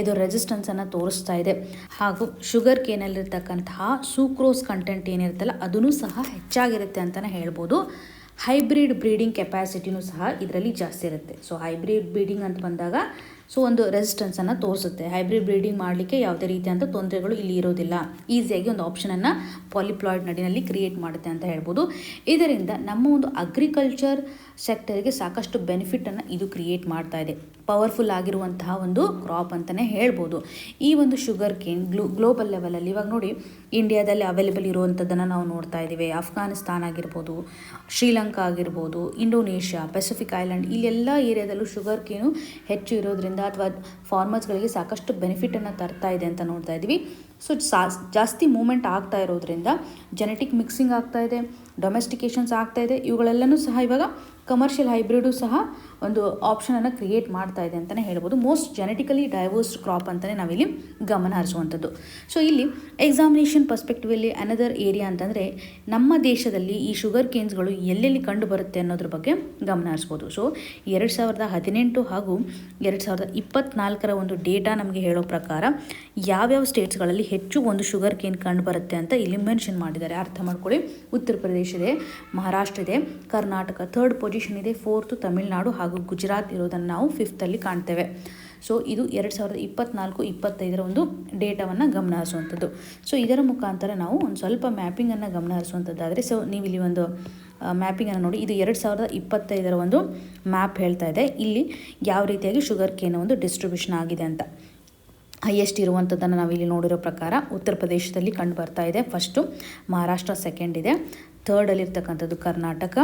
ಇದು ರೆಸಿಸ್ಟೆನ್ಸನ್ನು ತೋರಿಸ್ತಾ ಇದೆ. ಹಾಗೂ ಶುಗರ್ ಕೇನಲ್ಲಿರ್ತಕ್ಕಂತಹ ಸೂಕ್ರೋಸ್ ಕಂಟೆಂಟ್ ಏನಿರುತ್ತಲ್ಲ ಅದೂ ಸಹ ಹೆಚ್ಚಾಗಿರುತ್ತೆ ಅಂತಲೇ ಹೇಳ್ಬೋದು. ಹೈಬ್ರಿಡ್ ಬ್ರೀಡಿಂಗ್ ಕೆಪಾಸಿಟಿನೂ ಸಹ ಇದರಲ್ಲಿ ಜಾಸ್ತಿ ಇರುತ್ತೆ. ಸೊ ಹೈಬ್ರಿಡ್ ಬ್ರೀಡಿಂಗ್ ಅಂತ ಬಂದಾಗ ಒಂದು ರೆಸಿಸ್ಟೆನ್ಸನ್ನು ತೋರಿಸುತ್ತೆ. ಹೈಬ್ರಿಡ್ ಬ್ರೀಡಿಂಗ್ ಮಾಡಲಿಕ್ಕೆ ಯಾವುದೇ ರೀತಿಯಾದ ತೊಂದರೆಗಳು ಇಲ್ಲಿ ಇರೋದಿಲ್ಲ. ಈಸಿಯಾಗಿ ಒಂದು ಆಪ್ಷನನ್ನು ಪಾಲಿಪ್ಲಾಯ್ಡ್ ನಡಿನಲ್ಲಿ ಕ್ರಿಯೇಟ್ ಮಾಡುತ್ತೆ ಅಂತ ಹೇಳ್ಬೋದು. ಇದರಿಂದ ನಮ್ಮ ಒಂದು ಅಗ್ರಿಕಲ್ಚರ್ ಸೆಕ್ಟರ್ಗೆ ಸಾಕಷ್ಟು ಬೆನಿಫಿಟನ್ನು ಇದು ಕ್ರಿಯೇಟ್ ಮಾಡ್ತಾ ಇದೆ. ಪವರ್ಫುಲ್ ಆಗಿರುವಂತಹ ಒಂದು ಕ್ರಾಪ್ ಅಂತಲೇ ಹೇಳ್ಬೋದು. ಈ ಒಂದು ಶುಗರ್ ಕೇನ್ ಗ್ಲೋಬಲ್ ಲೆವೆಲಲ್ಲಿ ಇವಾಗ ನೋಡಿ ಇಂಡಿಯಾದಲ್ಲಿ ಅವೈಲೇಬಲ್ ಇರುವಂಥದ್ದನ್ನು ನಾವು ನೋಡ್ತಾ ಇದ್ದೀವಿ. ಅಫ್ಘಾನಿಸ್ತಾನ್ ಆಗಿರ್ಬೋದು, ಶ್ರೀಲಂಕಾ ಆಗಿರ್ಬೋದು, ಇಂಡೋನೇಷ್ಯಾ, ಪೆಸಿಫಿಕ್ ಐಲ್ಯಾಂಡ್, ಇಲ್ಲೆಲ್ಲ ಏರಿಯಾದಲ್ಲೂ ಶುಗರ್ ಕೇನು ಹೆಚ್ಚು ಇರೋದ್ರಿಂದ ಅಥವಾ ಫಾರ್ಮರ್ಸ್ಗಳಿಗೆ ಸಾಕಷ್ಟು ಬೆನಿಫಿಟನ್ನು ತರ್ತಾ ಇದೆ ಅಂತ ನೋಡ್ತಾ ಇದ್ದೀವಿ. ಸೊ ಜಾಸ್ತಿ ಮೂವ್ಮೆಂಟ್ ಆಗ್ತಾ ಇರೋದ್ರಿಂದ ಜೆನೆಟಿಕ್ ಮಿಕ್ಸಿಂಗ್ ಆಗ್ತಾ ಇದೆ, ಡೊಮೆಸ್ಟಿಕೇಷನ್ಸ್ ಆಗ್ತಾ ಇದೆ. ಇವುಗಳೆಲ್ಲನೂ ಸಹ ಇವಾಗ ಕಮರ್ಷಿಯಲ್ ಹೈಬ್ರಿಡು ಸಹ ಒಂದು ಆಪ್ಷನನ್ನು ಕ್ರಿಯೇಟ್ ಮಾಡ್ತಾ ಇದೆ ಅಂತಲೇ ಹೇಳ್ಬೋದು. ಮೋಸ್ಟ್ ಜೆನೆಟಿಕಲಿ ಡೈವರ್ಸ್ ಕ್ರಾಪ್ ಅಂತಲೇ ನಾವಿಲ್ಲಿ ಗಮನ ಹರಿಸುವಂಥದ್ದು. ಸೊ ಇಲ್ಲಿ ಎಕ್ಸಾಮಿನೇಷನ್ ಪರ್ಸ್ಪೆಕ್ಟಿವಲ್ಲಿ ಅನದರ್ ಏರಿಯಾ ಅಂತಂದರೆ ನಮ್ಮ ದೇಶದಲ್ಲಿ ಈ ಶುಗರ್ ಕೇನ್ಸ್ಗಳು ಎಲ್ಲೆಲ್ಲಿ ಕಂಡು ಬರುತ್ತೆ ಅನ್ನೋದ್ರ ಬಗ್ಗೆ ಗಮನ ಹರಿಸ್ಬೋದು. ಸೊ 2018 ಹಾಗೂ 2024 ಒಂದು ಡೇಟಾ ನಮಗೆ ಹೇಳೋ ಪ್ರಕಾರ ಯಾವ್ಯಾವ ಸ್ಟೇಟ್ಸ್ಗಳಲ್ಲಿ ಹೆಚ್ಚು ಒಂದು ಶುಗರ್ ಕೇನ್ ಕಂಡು ಬರುತ್ತೆ ಅಂತ ಇಲ್ಲಿ ಮೆನ್ಷನ್ ಮಾಡಿದ್ದಾರೆ. ಅರ್ಥ ಮಾಡ್ಕೊಳ್ಳಿ. ಉತ್ತರ ಪ್ರದೇಶ ಇದೆ, ಮಹಾರಾಷ್ಟ್ರ ಇದೆ, ಕರ್ನಾಟಕ 3rd ಪೊಸಿಷನ್ ಇದೆ, 4th ತಮಿಳುನಾಡು ಹಾಗೂ ಗುಜರಾತ್ ಇರೋದನ್ನು ನಾವು 5th ಕಾಣ್ತೇವೆ. ಸೊ ಇದು 2024-25 ಒಂದು ಡೇಟಾವನ್ನು ಗಮನ ಹರಿಸುವಂಥದ್ದು. ಸೊ ಇದರ ಮುಖಾಂತರ ನಾವು ಒಂದು ಸ್ವಲ್ಪ ಮ್ಯಾಪಿಂಗನ್ನು ಗಮನ ಹರಿಸುವಂಥದ್ದಾದರೆ, ಸೊ ನೀವು ಇಲ್ಲಿ ಒಂದು ಮ್ಯಾಪಿಂಗನ್ನು ನೋಡಿ. ಇದು 2025 ಒಂದು ಮ್ಯಾಪ್ ಹೇಳ್ತಾ ಇದೆ ಇಲ್ಲಿ ಯಾವ ರೀತಿಯಾಗಿ ಶುಗರ್ ಕೇನ್ ಒಂದು ಡಿಸ್ಟ್ರಿಬ್ಯೂಷನ್ ಆಗಿದೆ ಅಂತ. ಹೈಯೆಸ್ಟ್ ಇರುವಂಥದ್ದನ್ನು ನಾವಿಲ್ಲಿ ನೋಡಿರೋ ಪ್ರಕಾರ ಉತ್ತರ ಪ್ರದೇಶದಲ್ಲಿ ಕಂಡು ಬರ್ತಾ ಇದೆ. ಫಸ್ಟು ಮಹಾರಾಷ್ಟ್ರ 2nd ಇದೆ, 3rd ಇರ್ತಕ್ಕಂಥದ್ದು ಕರ್ನಾಟಕ,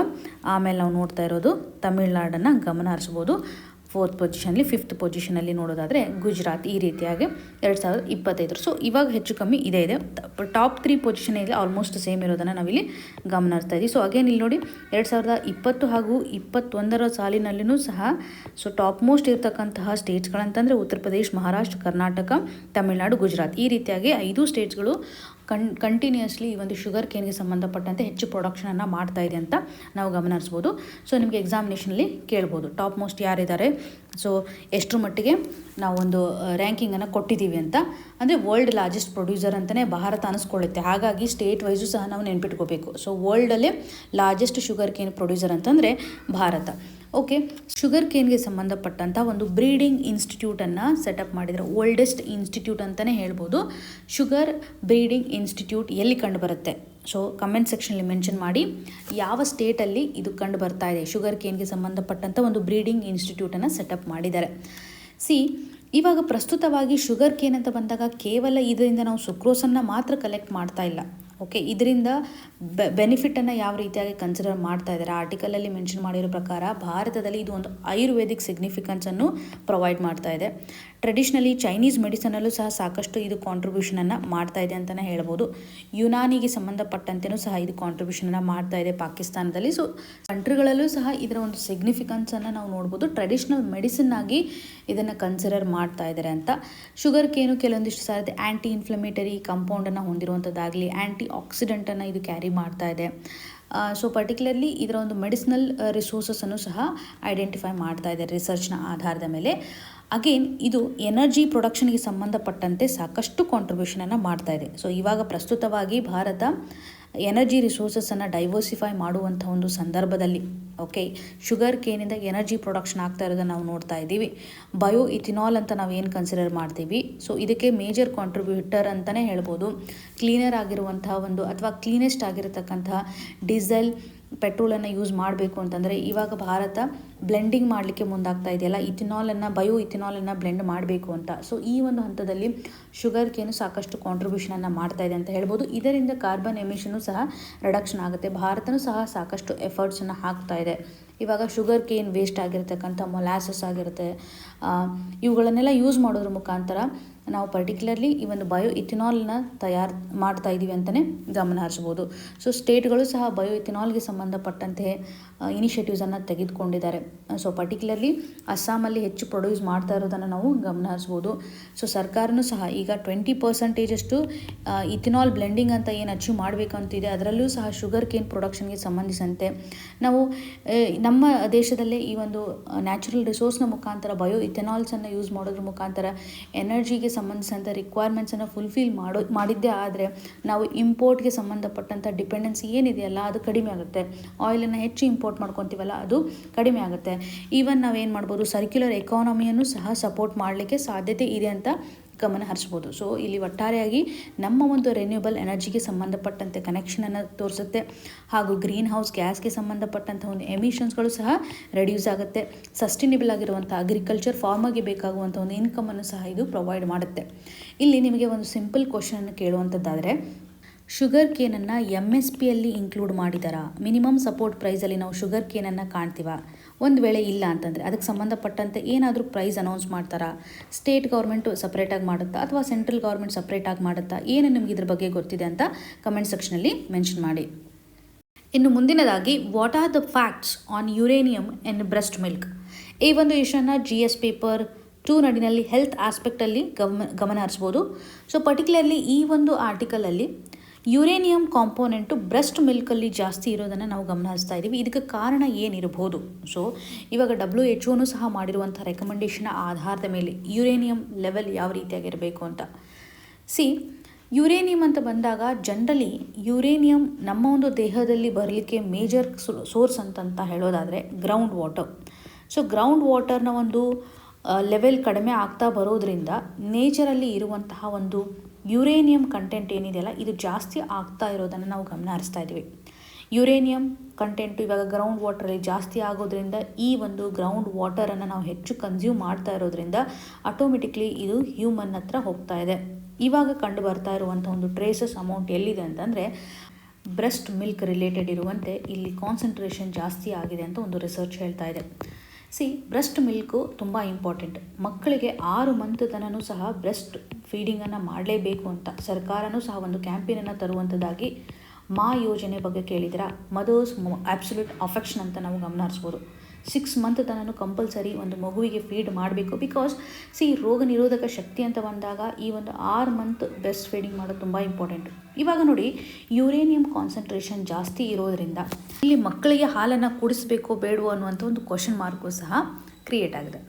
ಆಮೇಲೆ ನಾವು ನೋಡ್ತಾ ಇರೋದು ತಮಿಳ್ನಾಡನ್ನು ಗಮನ ಹರಿಸ್ಬೋದು. 4th ಪೊಸಿಷನಲ್ಲಿ, 5th ಪೊಸಿಷನಲ್ಲಿ ನೋಡೋದಾದರೆ ಗುಜರಾತ್. ಈ ರೀತಿಯಾಗಿ 2025. ಸೊ ಇವಾಗ ಹೆಚ್ಚು ಕಮ್ಮಿ ಇದೆ. ಟಾಪ್ 3 ಪೊಸಿಷನ್ ಇದೆ, ಆಲ್ಮೋಸ್ಟ್ ಸೇಮ್ ಇರೋದನ್ನು ನಾವಿಲ್ಲಿ ಗಮನ ಹರಿಸ್ತಾ ಇದ್ದೀವಿ. ಸೊ ಅಗೇನ್ ಇಲ್ಲಿ ನೋಡಿ 2020 ಹಾಗೂ 2021 ಸಾಲಿನಲ್ಲಿನೂ ಸಹ ಸೊ ಟಾಪ್ ಮೋಸ್ಟ್ ಇರ್ತಕ್ಕಂತಹ ಸ್ಟೇಟ್ಸ್ಗಳಂತಂದರೆ ಉತ್ತರ ಪ್ರದೇಶ, ಮಹಾರಾಷ್ಟ್ರ, ಕರ್ನಾಟಕ, ತಮಿಳುನಾಡು, ಗುಜರಾತ್. ಈ ರೀತಿಯಾಗಿ 5 ಸ್ಟೇಟ್ಸ್ಗಳು ಕಂಟಿನ್ಯೂಸ್ಲಿ ಈ ಒಂದು ಶುಗರ್ ಕೇನ್ಗೆ ಸಂಬಂಧಪಟ್ಟಂತೆ ಹೆಚ್ಚು ಪ್ರೊಡಕ್ಷನನ್ನು ಮಾಡ್ತಾ ಇದೆ ಅಂತ ನಾವು ಗಮನ ಹರಿಸ್ಬೋದು. ಸೊ ನಿಮಗೆ ಎಕ್ಸಾಮಿನೇಷನಲ್ಲಿ ಕೇಳ್ಬೋದು ಟಾಪ್ ಮೋಸ್ಟ್ ಯಾರಿದ್ದಾರೆ, ಸೊ ಎಷ್ಟರ ಮಟ್ಟಿಗೆ ನಾವೊಂದು ರ್ಯಾಂಕಿಂಗನ್ನು ಕೊಟ್ಟಿದ್ದೀವಿ ಅಂತ. ಅಂದರೆ ವರ್ಲ್ಡ್ ಲಾರ್ಜೆಸ್ಟ್ ಪ್ರೊಡ್ಯೂಸರ್ ಅಂತಲೇ ಭಾರತ ಅನಿಸ್ಕೊಳ್ಳುತ್ತೆ. ಹಾಗಾಗಿ ಸ್ಟೇಟ್ ವೈಸು ಸಹ ನಾವು ನೆನ್ಪಿಟ್ಕೋಬೇಕು. ಸೊ ವರ್ಲ್ಡಲ್ಲೇ ಲಾರ್ಜೆಸ್ಟ್ ಶುಗರ್ ಕೇನ್ ಪ್ರೊಡ್ಯೂಸರ್ ಅಂತಂದರೆ ಭಾರತ. ಓಕೆ, ಶುಗರ್ ಕೇನ್ಗೆ ಸಂಬಂಧಪಟ್ಟಂಥ ಒಂದು ಬ್ರೀಡಿಂಗ್ ಇನ್ಸ್ಟಿಟ್ಯೂಟನ್ನು ಸೆಟಪ್ ಮಾಡಿದರೆ, ಓಲ್ಡೆಸ್ಟ್ ಇನ್ಸ್ಟಿಟ್ಯೂಟ್ ಅಂತಲೇ ಹೇಳ್ಬೋದು. ಶುಗರ್ ಬ್ರೀಡಿಂಗ್ ಇನ್ಸ್ಟಿಟ್ಯೂಟ್ ಎಲ್ಲಿ ಕಂಡು ಬರುತ್ತೆ ಸೊ ಕಮೆಂಟ್ ಸೆಕ್ಷನಲ್ಲಿ ಮೆನ್ಷನ್ ಮಾಡಿ ಯಾವ ಸ್ಟೇಟಲ್ಲಿ ಇದು ಕಂಡು ಬರ್ತಾ ಇದೆ. ಶುಗರ್ ಕೇನ್ಗೆ ಸಂಬಂಧಪಟ್ಟಂಥ ಒಂದು ಬ್ರೀಡಿಂಗ್ ಇನ್ಸ್ಟಿಟ್ಯೂಟನ್ನು ಸೆಟಪ್ ಮಾಡಿದ್ದಾರೆ. ಇವಾಗ ಪ್ರಸ್ತುತವಾಗಿ ಶುಗರ್ ಕೇನ್ ಅಂತ ಬಂದಾಗ ಕೇವಲ ಇದರಿಂದ ನಾವು ಸುಕ್ರೋಸನ್ನು ಮಾತ್ರ ಕಲೆಕ್ಟ್ ಮಾಡ್ತಾ ಇಲ್ಲ. ಓಕೆ, ಇದರಿಂದ ಬೆನಿಫಿಟನ್ನು ಯಾವ ರೀತಿಯಾಗಿ ಕನ್ಸಿಡರ್ ಮಾಡ್ತಾ ಇದ್ದಾರೆ, ಆರ್ಟಿಕಲಲ್ಲಿ ಮೆನ್ಷನ್ ಮಾಡಿರೋ ಪ್ರಕಾರ ಭಾರತದಲ್ಲಿ ಇದು ಒಂದು ಆಯುರ್ವೇದಿಕ್ ಸಿಗ್ನಿಫಿಕೆನ್ಸನ್ನು ಪ್ರೊವೈಡ್ ಮಾಡ್ತಾ ಇದೆ. ಟ್ರೆಡಿಷ್ನಲಿ ಚೈನೀಸ್ ಮೆಡಿಸನಲ್ಲೂ ಸಹ ಸಾಕಷ್ಟು ಇದು ಕಾಂಟ್ರಿಬ್ಯೂಷನನ್ನು ಮಾಡ್ತಾ ಇದೆ ಅಂತಲೇ ಹೇಳ್ಬೋದು. ಯುನಾನಿಗೆ ಸಂಬಂಧಪಟ್ಟಂತೆಯೂ ಸಹ ಇದು ಕಾಂಟ್ರಿಬ್ಯೂಷನನ್ನು ಮಾಡ್ತಾ ಇದೆ ಪಾಕಿಸ್ತಾನದಲ್ಲಿ. ಸೊ ಕಂಟ್ರಿಗಳಲ್ಲೂ ಸಹ ಇದರ ಒಂದು ಸಿಗ್ನಿಫಿಕೆನ್ಸನ್ನು ನಾವು ನೋಡ್ಬೋದು. ಟ್ರೆಡಿಷ್ನಲ್ ಮೆಡಿಸಿನ್ ಆಗಿ ಇದನ್ನು ಕನ್ಸಿಡರ್ ಮಾಡ್ತಾ ಇದ್ದಾರೆ ಅಂತ. ಶುಗರ್ ಕೇನು ಕೆಲವೊಂದಿಷ್ಟು ಸಾರಿ ಆ್ಯಂಟಿ ಇನ್ಫ್ಲಮೇಟರಿ ಕಾಂಪೌಂಡನ್ನು ಹೊಂದಿರುವಂಥದ್ದಾಗಲಿ ಆ್ಯಂಟಿ ಆಕ್ಸಿಡೆಂಟನ್ನು ಇದು ಕ್ಯಾರಿ ಮಾಡ್ತಾ ಇದೆ. ಸೊ ಪರ್ಟಿಕ್ಯುಲರ್ಲಿ ಇದರ ಒಂದು ಮೆಡಿಸಿನಲ್ ರಿಸೋರ್ಸಸನ್ನು ಸಹ ಐಡೆಂಟಿಫೈ ಮಾಡ್ತಾ ಇದೆ ರಿಸರ್ಚ್ನ ಆಧಾರದ ಮೇಲೆ. ಅಗೇನ್ ಇದು ಎನರ್ಜಿ ಪ್ರೊಡಕ್ಷನ್ಗೆ ಸಂಬಂಧಪಟ್ಟಂತೆ ಸಾಕಷ್ಟು ಕಾಂಟ್ರಿಬ್ಯೂಷನನ್ನು ಮಾಡ್ತಾ ಇದೆ. ಸೊ ಇವಾಗ ಪ್ರಸ್ತುತವಾಗಿ ಭಾರತ ಎನರ್ಜಿ ರಿಸೋರ್ಸಸನ್ನು ಡೈವರ್ಸಿಫೈ ಮಾಡುವಂಥ ಒಂದು ಸಂದರ್ಭದಲ್ಲಿ ಓಕೆ, ಶುಗರ್ ಕೇನಿಂದ ಎನರ್ಜಿ ಪ್ರೊಡಕ್ಷನ್ ಆಗ್ತಾ ಇರೋದನ್ನು ನಾವು ನೋಡ್ತಾ ಇದ್ದೀವಿ. ಬಯೋ ಇಥಿನಾಲ್ ಅಂತ ನಾವು ಏನು ಕನ್ಸಿಡರ್ ಮಾಡ್ತೀವಿ, ಸೊ ಇದಕ್ಕೆ ಮೇಜರ್ ಕಾಂಟ್ರಿಬ್ಯೂಟರ್ ಅಂತಲೇ ಹೇಳ್ಬೋದು. ಕ್ಲೀನರ್ ಆಗಿರುವಂತಹ ಒಂದು ಅಥವಾ ಕ್ಲೀನೆಸ್ಟ್ ಆಗಿರತಕ್ಕಂತಹ ಡೀಸೆಲ್ ಪೆಟ್ರೋಲನ್ನು ಯೂಸ್ ಮಾಡಬೇಕು ಅಂತಂದರೆ ಇವಾಗ ಭಾರತ ಬ್ಲೆಂಡಿಂಗ್ ಮಾಡಲಿಕ್ಕೆ ಮುಂದಾಗ್ತಾ ಇದೆಯಲ್ಲ, ಬಯೋ ಇಥಿನಾಲನ್ನು ಬ್ಲೆಂಡ್ ಮಾಡಬೇಕು ಅಂತ. ಸೊ ಈ ಒಂದು ಹಂತದಲ್ಲಿ ಶುಗರ್ ಕೇನು ಸಾಕಷ್ಟು ಕಾಂಟ್ರಿಬ್ಯೂಷನನ್ನು ಮಾಡ್ತಾ ಇದೆ ಅಂತ ಹೇಳ್ಬೋದು. ಇದರಿಂದ ಕಾರ್ಬನ್ ಎಮಿಷನ್ನು ಸಹ ರಿಡಕ್ಷನ್ ಆಗುತ್ತೆ. ಭಾರತನೂ ಸಹ ಸಾಕಷ್ಟು ಎಫರ್ಟ್ಸನ್ನು ಹಾಕ್ತಾ ಇದೆ. ಇವಾಗ ಶುಗರ್ ಕೇನ್ ವೇಸ್ಟ್ ಆಗಿರ್ತಕ್ಕಂಥ ಮೊಲಾಸಸ್ ಆಗಿರುತ್ತೆ, ಇವುಗಳನ್ನೆಲ್ಲ ಯೂಸ್ ಮಾಡೋದ್ರ ಮುಖಾಂತರ ನಾವು ಪರ್ಟಿಕ್ಯುಲರ್ಲಿ ಈ ಒಂದು ಬಯೋ ಇಥಿನಾಲ್ನ ತಯಾರು ಮಾಡ್ತಾ ಇದ್ದೀವಿ ಅಂತಲೇ ಗಮನ ಹರಿಸ್ಬೋದು. ಸೊ ಸ್ಟೇಟ್ಗಳು ಸಹ ಬಯೋ ಇಥಿನಾಲ್ಗೆ ಸಂಬಂಧಪಟ್ಟಂತೆ ಇನಿಷಿಯೇಟಿವ್ಸನ್ನು ತೆಗೆದುಕೊಂಡಿದ್ದಾರೆ. ಸೊ ಪರ್ಟಿಕ್ಯುಲರ್ಲಿ ಅಸ್ಸಾಮಲ್ಲಿ ಹೆಚ್ಚು ಪ್ರೊಡ್ಯೂಸ್ ಮಾಡ್ತಾ ಇರೋದನ್ನು ನಾವು ಗಮನ ಹರಿಸ್ಬೋದು. ಸೊ ಸರ್ಕಾರನೂ ಸಹ ಈಗ 20% ಇಥಿನಾಲ್ ಬ್ಲೆಂಡಿಂಗ್ ಅಂತ ಏನು ಅಚೀವ್ ಮಾಡಬೇಕಂತಿದೆ, ಅದರಲ್ಲೂ ಸಹ ಶುಗರ್ ಕೇನ್ ಪ್ರೊಡಕ್ಷನ್ಗೆ ಸಂಬಂಧಿಸಿದಂತೆ ನಾವು ನಮ್ಮ ದೇಶದಲ್ಲೇ ಈ ಒಂದು ನ್ಯಾಚುರಲ್ ರಿಸೋರ್ಸ್ನ ಮುಖಾಂತರ ಬಯೋ ಇಥೆನಾಲ್ಸನ್ನು ಯೂಸ್ ಮಾಡೋದ್ರ ಮುಖಾಂತರ ಎನರ್ಜಿಗೆ ಸಂಬಂಧಿಸಿದಂಥ ರಿಕ್ವೈರ್ಮೆಂಟ್ಸನ್ನು ಫುಲ್ಫಿಲ್ ಮಾಡಿದ್ದೇ ಆದರೆ ನಾವು ಇಂಪೋರ್ಟ್ಗೆ ಸಂಬಂಧಪಟ್ಟಂಥ ಡಿಪೆಂಡೆನ್ಸಿ ಏನಿದೆಯಲ್ಲ ಅದು ಕಡಿಮೆ ಆಗುತ್ತೆ. ಆಯಿಲನ್ನು ಹೆಚ್ಚು ಇಂಪೋರ್ಟ್ ಮಾಡ್ಕೊತೀವಲ್ಲ ಅದು ಕಡಿಮೆ ಆಗುತ್ತೆ. ಈವನ್ ನಾವೇನು ಮಾಡ್ಬೋದು, ಸರ್ಕ್ಯುಲರ್ ಎಕಾನಮಿಯನ್ನು ಸಹ ಸಪೋರ್ಟ್ ಮಾಡಲಿಕ್ಕೆ ಸಾಧ್ಯತೆ ಇದೆ ಅಂತ ಗಮನ ಹರಿಸ್ಬೋದು. ಸೊ ಇಲ್ಲಿ ಒಟ್ಟಾರೆಯಾಗಿ ನಮ್ಮ ಒಂದು ರೆನ್ಯೂಬಲ್ ಎನರ್ಜಿಗೆ ಸಂಬಂಧಪಟ್ಟಂತೆ ಕನೆಕ್ಷನನ್ನು ತೋರಿಸುತ್ತೆ, ಹಾಗೂ ಗ್ರೀನ್ ಹೌಸ್ ಗ್ಯಾಸ್ಗೆ ಸಂಬಂಧಪಟ್ಟಂಥ ಒಂದು ಎಮಿಷನ್ಸ್ಗಳು ಸಹ ರೆಡ್ಯೂಸ್ ಆಗುತ್ತೆ. ಸಸ್ಟೈನೇಬಲ್ ಆಗಿರುವಂಥ ಅಗ್ರಿಕಲ್ಚರ್ ಫಾರ್ಮರ್ಗೆ ಬೇಕಾಗುವಂಥ ಒಂದು ಇನ್ಕಮನ್ನು ಸಹ ಇದು ಪ್ರೊವೈಡ್ ಮಾಡುತ್ತೆ. ಇಲ್ಲಿ ನಿಮಗೆ ಒಂದು ಸಿಂಪಲ್ ಕ್ವಶನನ್ನು ಕೇಳುವಂಥದ್ದಾದರೆ, ಶುಗರ್ ಕೇನನ್ನು MSPಯಲ್ಲಿ ಇನ್ಕ್ಲೂಡ್ ಮಾಡಿದಾರಾ? ಮಿನಿಮಮ್ ಸಪೋರ್ಟ್ ಪ್ರೈಸಲ್ಲಿ ನಾವು ಶುಗರ್ ಕೇನನ್ನು ಕಾಣ್ತೀವ? ಒಂದು ವೇಳೆ ಇಲ್ಲ ಅಂತಂದರೆ ಅದಕ್ಕೆ ಸಂಬಂಧಪಟ್ಟಂತೆ ಏನಾದರೂ ಪ್ರೈಸ್ ಅನೌನ್ಸ್ ಮಾಡ್ತಾರಾ? ಸ್ಟೇಟ್ ಗೌರ್ಮೆಂಟು ಸಪ್ರೇಟಾಗಿ ಮಾಡುತ್ತಾ ಅಥವಾ ಸೆಂಟ್ರಲ್ ಗೌರ್ಮೆಂಟ್ ಸಪ್ರೇಟಾಗಿ ಮಾಡುತ್ತಾ? ಏನು ನಿಮ್ಗೆ ಇದ್ರ ಬಗ್ಗೆ ಗೊತ್ತಿದೆ ಅಂತ ಕಮೆಂಟ್ ಸೆಕ್ಷನಲ್ಲಿ ಮೆನ್ಷನ್ ಮಾಡಿ. ಇನ್ನು ಮುಂದಿನದಾಗಿ, what are the facts on uranium in breast milk? ಈ ಒಂದು ವಿಷಯನ GS ಪೇಪರ್ 2 ನಡಿನಲ್ಲಿ ಹೆಲ್ತ್ ಆಸ್ಪೆಕ್ಟಲ್ಲಿ ಗಮನ ಹರಿಸ್ಬೋದು. ಸೊ ಪರ್ಟಿಕ್ಯುಲರ್ಲಿ ಈ ಒಂದು ಆರ್ಟಿಕಲಲ್ಲಿ ಯುರೇನಿಯಂ ಕಾಂಪೋನೆಂಟು ಬ್ರೆಸ್ಟ್ ಮಿಲ್ಕಲ್ಲಿ ಜಾಸ್ತಿ ಇರೋದನ್ನು ನಾವು ಗಮನ ಹರಿಸ್ತಾ ಇದ್ದೀವಿ. ಇದಕ್ಕೆ ಕಾರಣ ಏನಿರಬಹುದು? ಸೊ ಇವಾಗ WHO ಸಹ ಮಾಡಿರುವಂಥ ರೆಕಮೆಂಡೇಷನ್ ಆಧಾರದ ಮೇಲೆ ಯುರೇನಿಯಂ ಲೆವೆಲ್ ಯಾವ ರೀತಿಯಾಗಿರಬೇಕು ಅಂತ. ಯುರೇನಿಯಂ ಅಂತ ಬಂದಾಗ ಜನರಲಿ ಯುರೇನಿಯಂ ನಮ್ಮ ಒಂದು ದೇಹದಲ್ಲಿ ಬರಲಿಕ್ಕೆ ಮೇಜರ್ ಸೋರ್ಸ್ ಅಂತ ಹೇಳೋದಾದರೆ ಗ್ರೌಂಡ್ ವಾಟರ್. ಸೊ ಗ್ರೌಂಡ್ ವಾಟರ್ನ ಒಂದು ಲೆವೆಲ್ ಕಡಿಮೆ ಆಗ್ತಾ ಬರೋದ್ರಿಂದ ನೇಚರಲ್ಲಿ ಇರುವಂತಹ ಒಂದು ಯುರೇನಿಯಂ ಕಂಟೆಂಟ್ ಏನಿದೆಯಲ್ಲ ಇದು ಜಾಸ್ತಿ ಆಗ್ತಾ ಇರೋದನ್ನು ನಾವು ಗಮನ ಹರಿಸ್ತಾ ಇದ್ದೀವಿ. ಯುರೇನಿಯಂ ಕಂಟೆಂಟು ಇವಾಗ ಗ್ರೌಂಡ್ ವಾಟರಲ್ಲಿ ಜಾಸ್ತಿ ಆಗೋದ್ರಿಂದ ಈ ಒಂದು ಗ್ರೌಂಡ್ ವಾಟರನ್ನು ನಾವು ಹೆಚ್ಚು ಕನ್ಸ್ಯೂಮ್ ಮಾಡ್ತಾ ಇರೋದ್ರಿಂದ ಆಟೋಮೆಟಿಕ್ಲಿ ಇದು ಹ್ಯೂಮನ್ ಹತ್ರ ಹೋಗ್ತಾ ಇದೆ. ಇವಾಗ ಕಂಡು ಬರ್ತಾ ಇರುವಂಥ ಒಂದು ಟ್ರೇಸಸ್ ಅಮೌಂಟ್ ಎಲ್ಲಿದೆ ಅಂತಂದರೆ ಬ್ರೆಸ್ಟ್ ಮಿಲ್ಕ್ ರಿಲೇಟೆಡ್ ಇರುವಂತೆ ಇಲ್ಲಿ ಕಾನ್ಸಂಟ್ರೇಷನ್ ಜಾಸ್ತಿ ಆಗಿದೆ ಅಂತ ಒಂದು ರಿಸರ್ಚ್ ಹೇಳ್ತಾ ಇದೆ. ಬ್ರೆಸ್ಟ್ ಮಿಲ್ಕು ತುಂಬ ಇಂಪಾರ್ಟೆಂಟ್. ಮಕ್ಕಳಿಗೆ 6 ಮಂತ್ ತನೂ ಸಹ ಬ್ರೆಸ್ಟ್ ಫೀಡಿಂಗನ್ನು ಮಾಡಲೇಬೇಕು ಅಂತ ಸರ್ಕಾರನೂ ಸಹ ಒಂದು ಕ್ಯಾಂಪೇನನ್ನು ತರುವಂಥದ್ದಾಗಿ ಮಾ ಯೋಜನೆ ಬಗ್ಗೆ ಕೇಳಿದಿರಾ? ಮದರ್ಸ್ ಆಬ್ಸಲ್ಯೂಟ್ ಅಫೆಕ್ಷನ್ ಅಂತ ನಾವು ಗಮನ ಹರಿಸ್ಬೋದು. 6 ಮಂತ್ ತನೂ ಕಂಪಲ್ಸರಿ ಒಂದು ಮಗುವಿಗೆ ಫೀಡ್ ಮಾಡಬೇಕು. ಬಿಕಾಸ್ ರೋಗ ನಿರೋಧಕ ಶಕ್ತಿ ಅಂತ ಬಂದಾಗ ಈ ಒಂದು 6 ಮಂತ್ ಬ್ರೆಸ್ಟ್ ಫೀಡಿಂಗ್ ಮಾಡೋದು ತುಂಬ ಇಂಪಾರ್ಟೆಂಟು. ಇವಾಗ ನೋಡಿ, ಯುರೇನಿಯಂ ಕಾನ್ಸಂಟ್ರೇಷನ್ ಜಾಸ್ತಿ ಇರೋದರಿಂದ ಇಲ್ಲಿ ಮಕ್ಕಳಿಗೆ ಹಾಲನ್ನು ಕುಡಿಸ್ಬೇಕೋ ಬೇಡವೋ ಅನ್ನುವಂಥ ಒಂದು ಕ್ವಶನ್ ಮಾರ್ಕು ಸಹ ಕ್ರಿಯೇಟ್ ಆಗಿದೆ.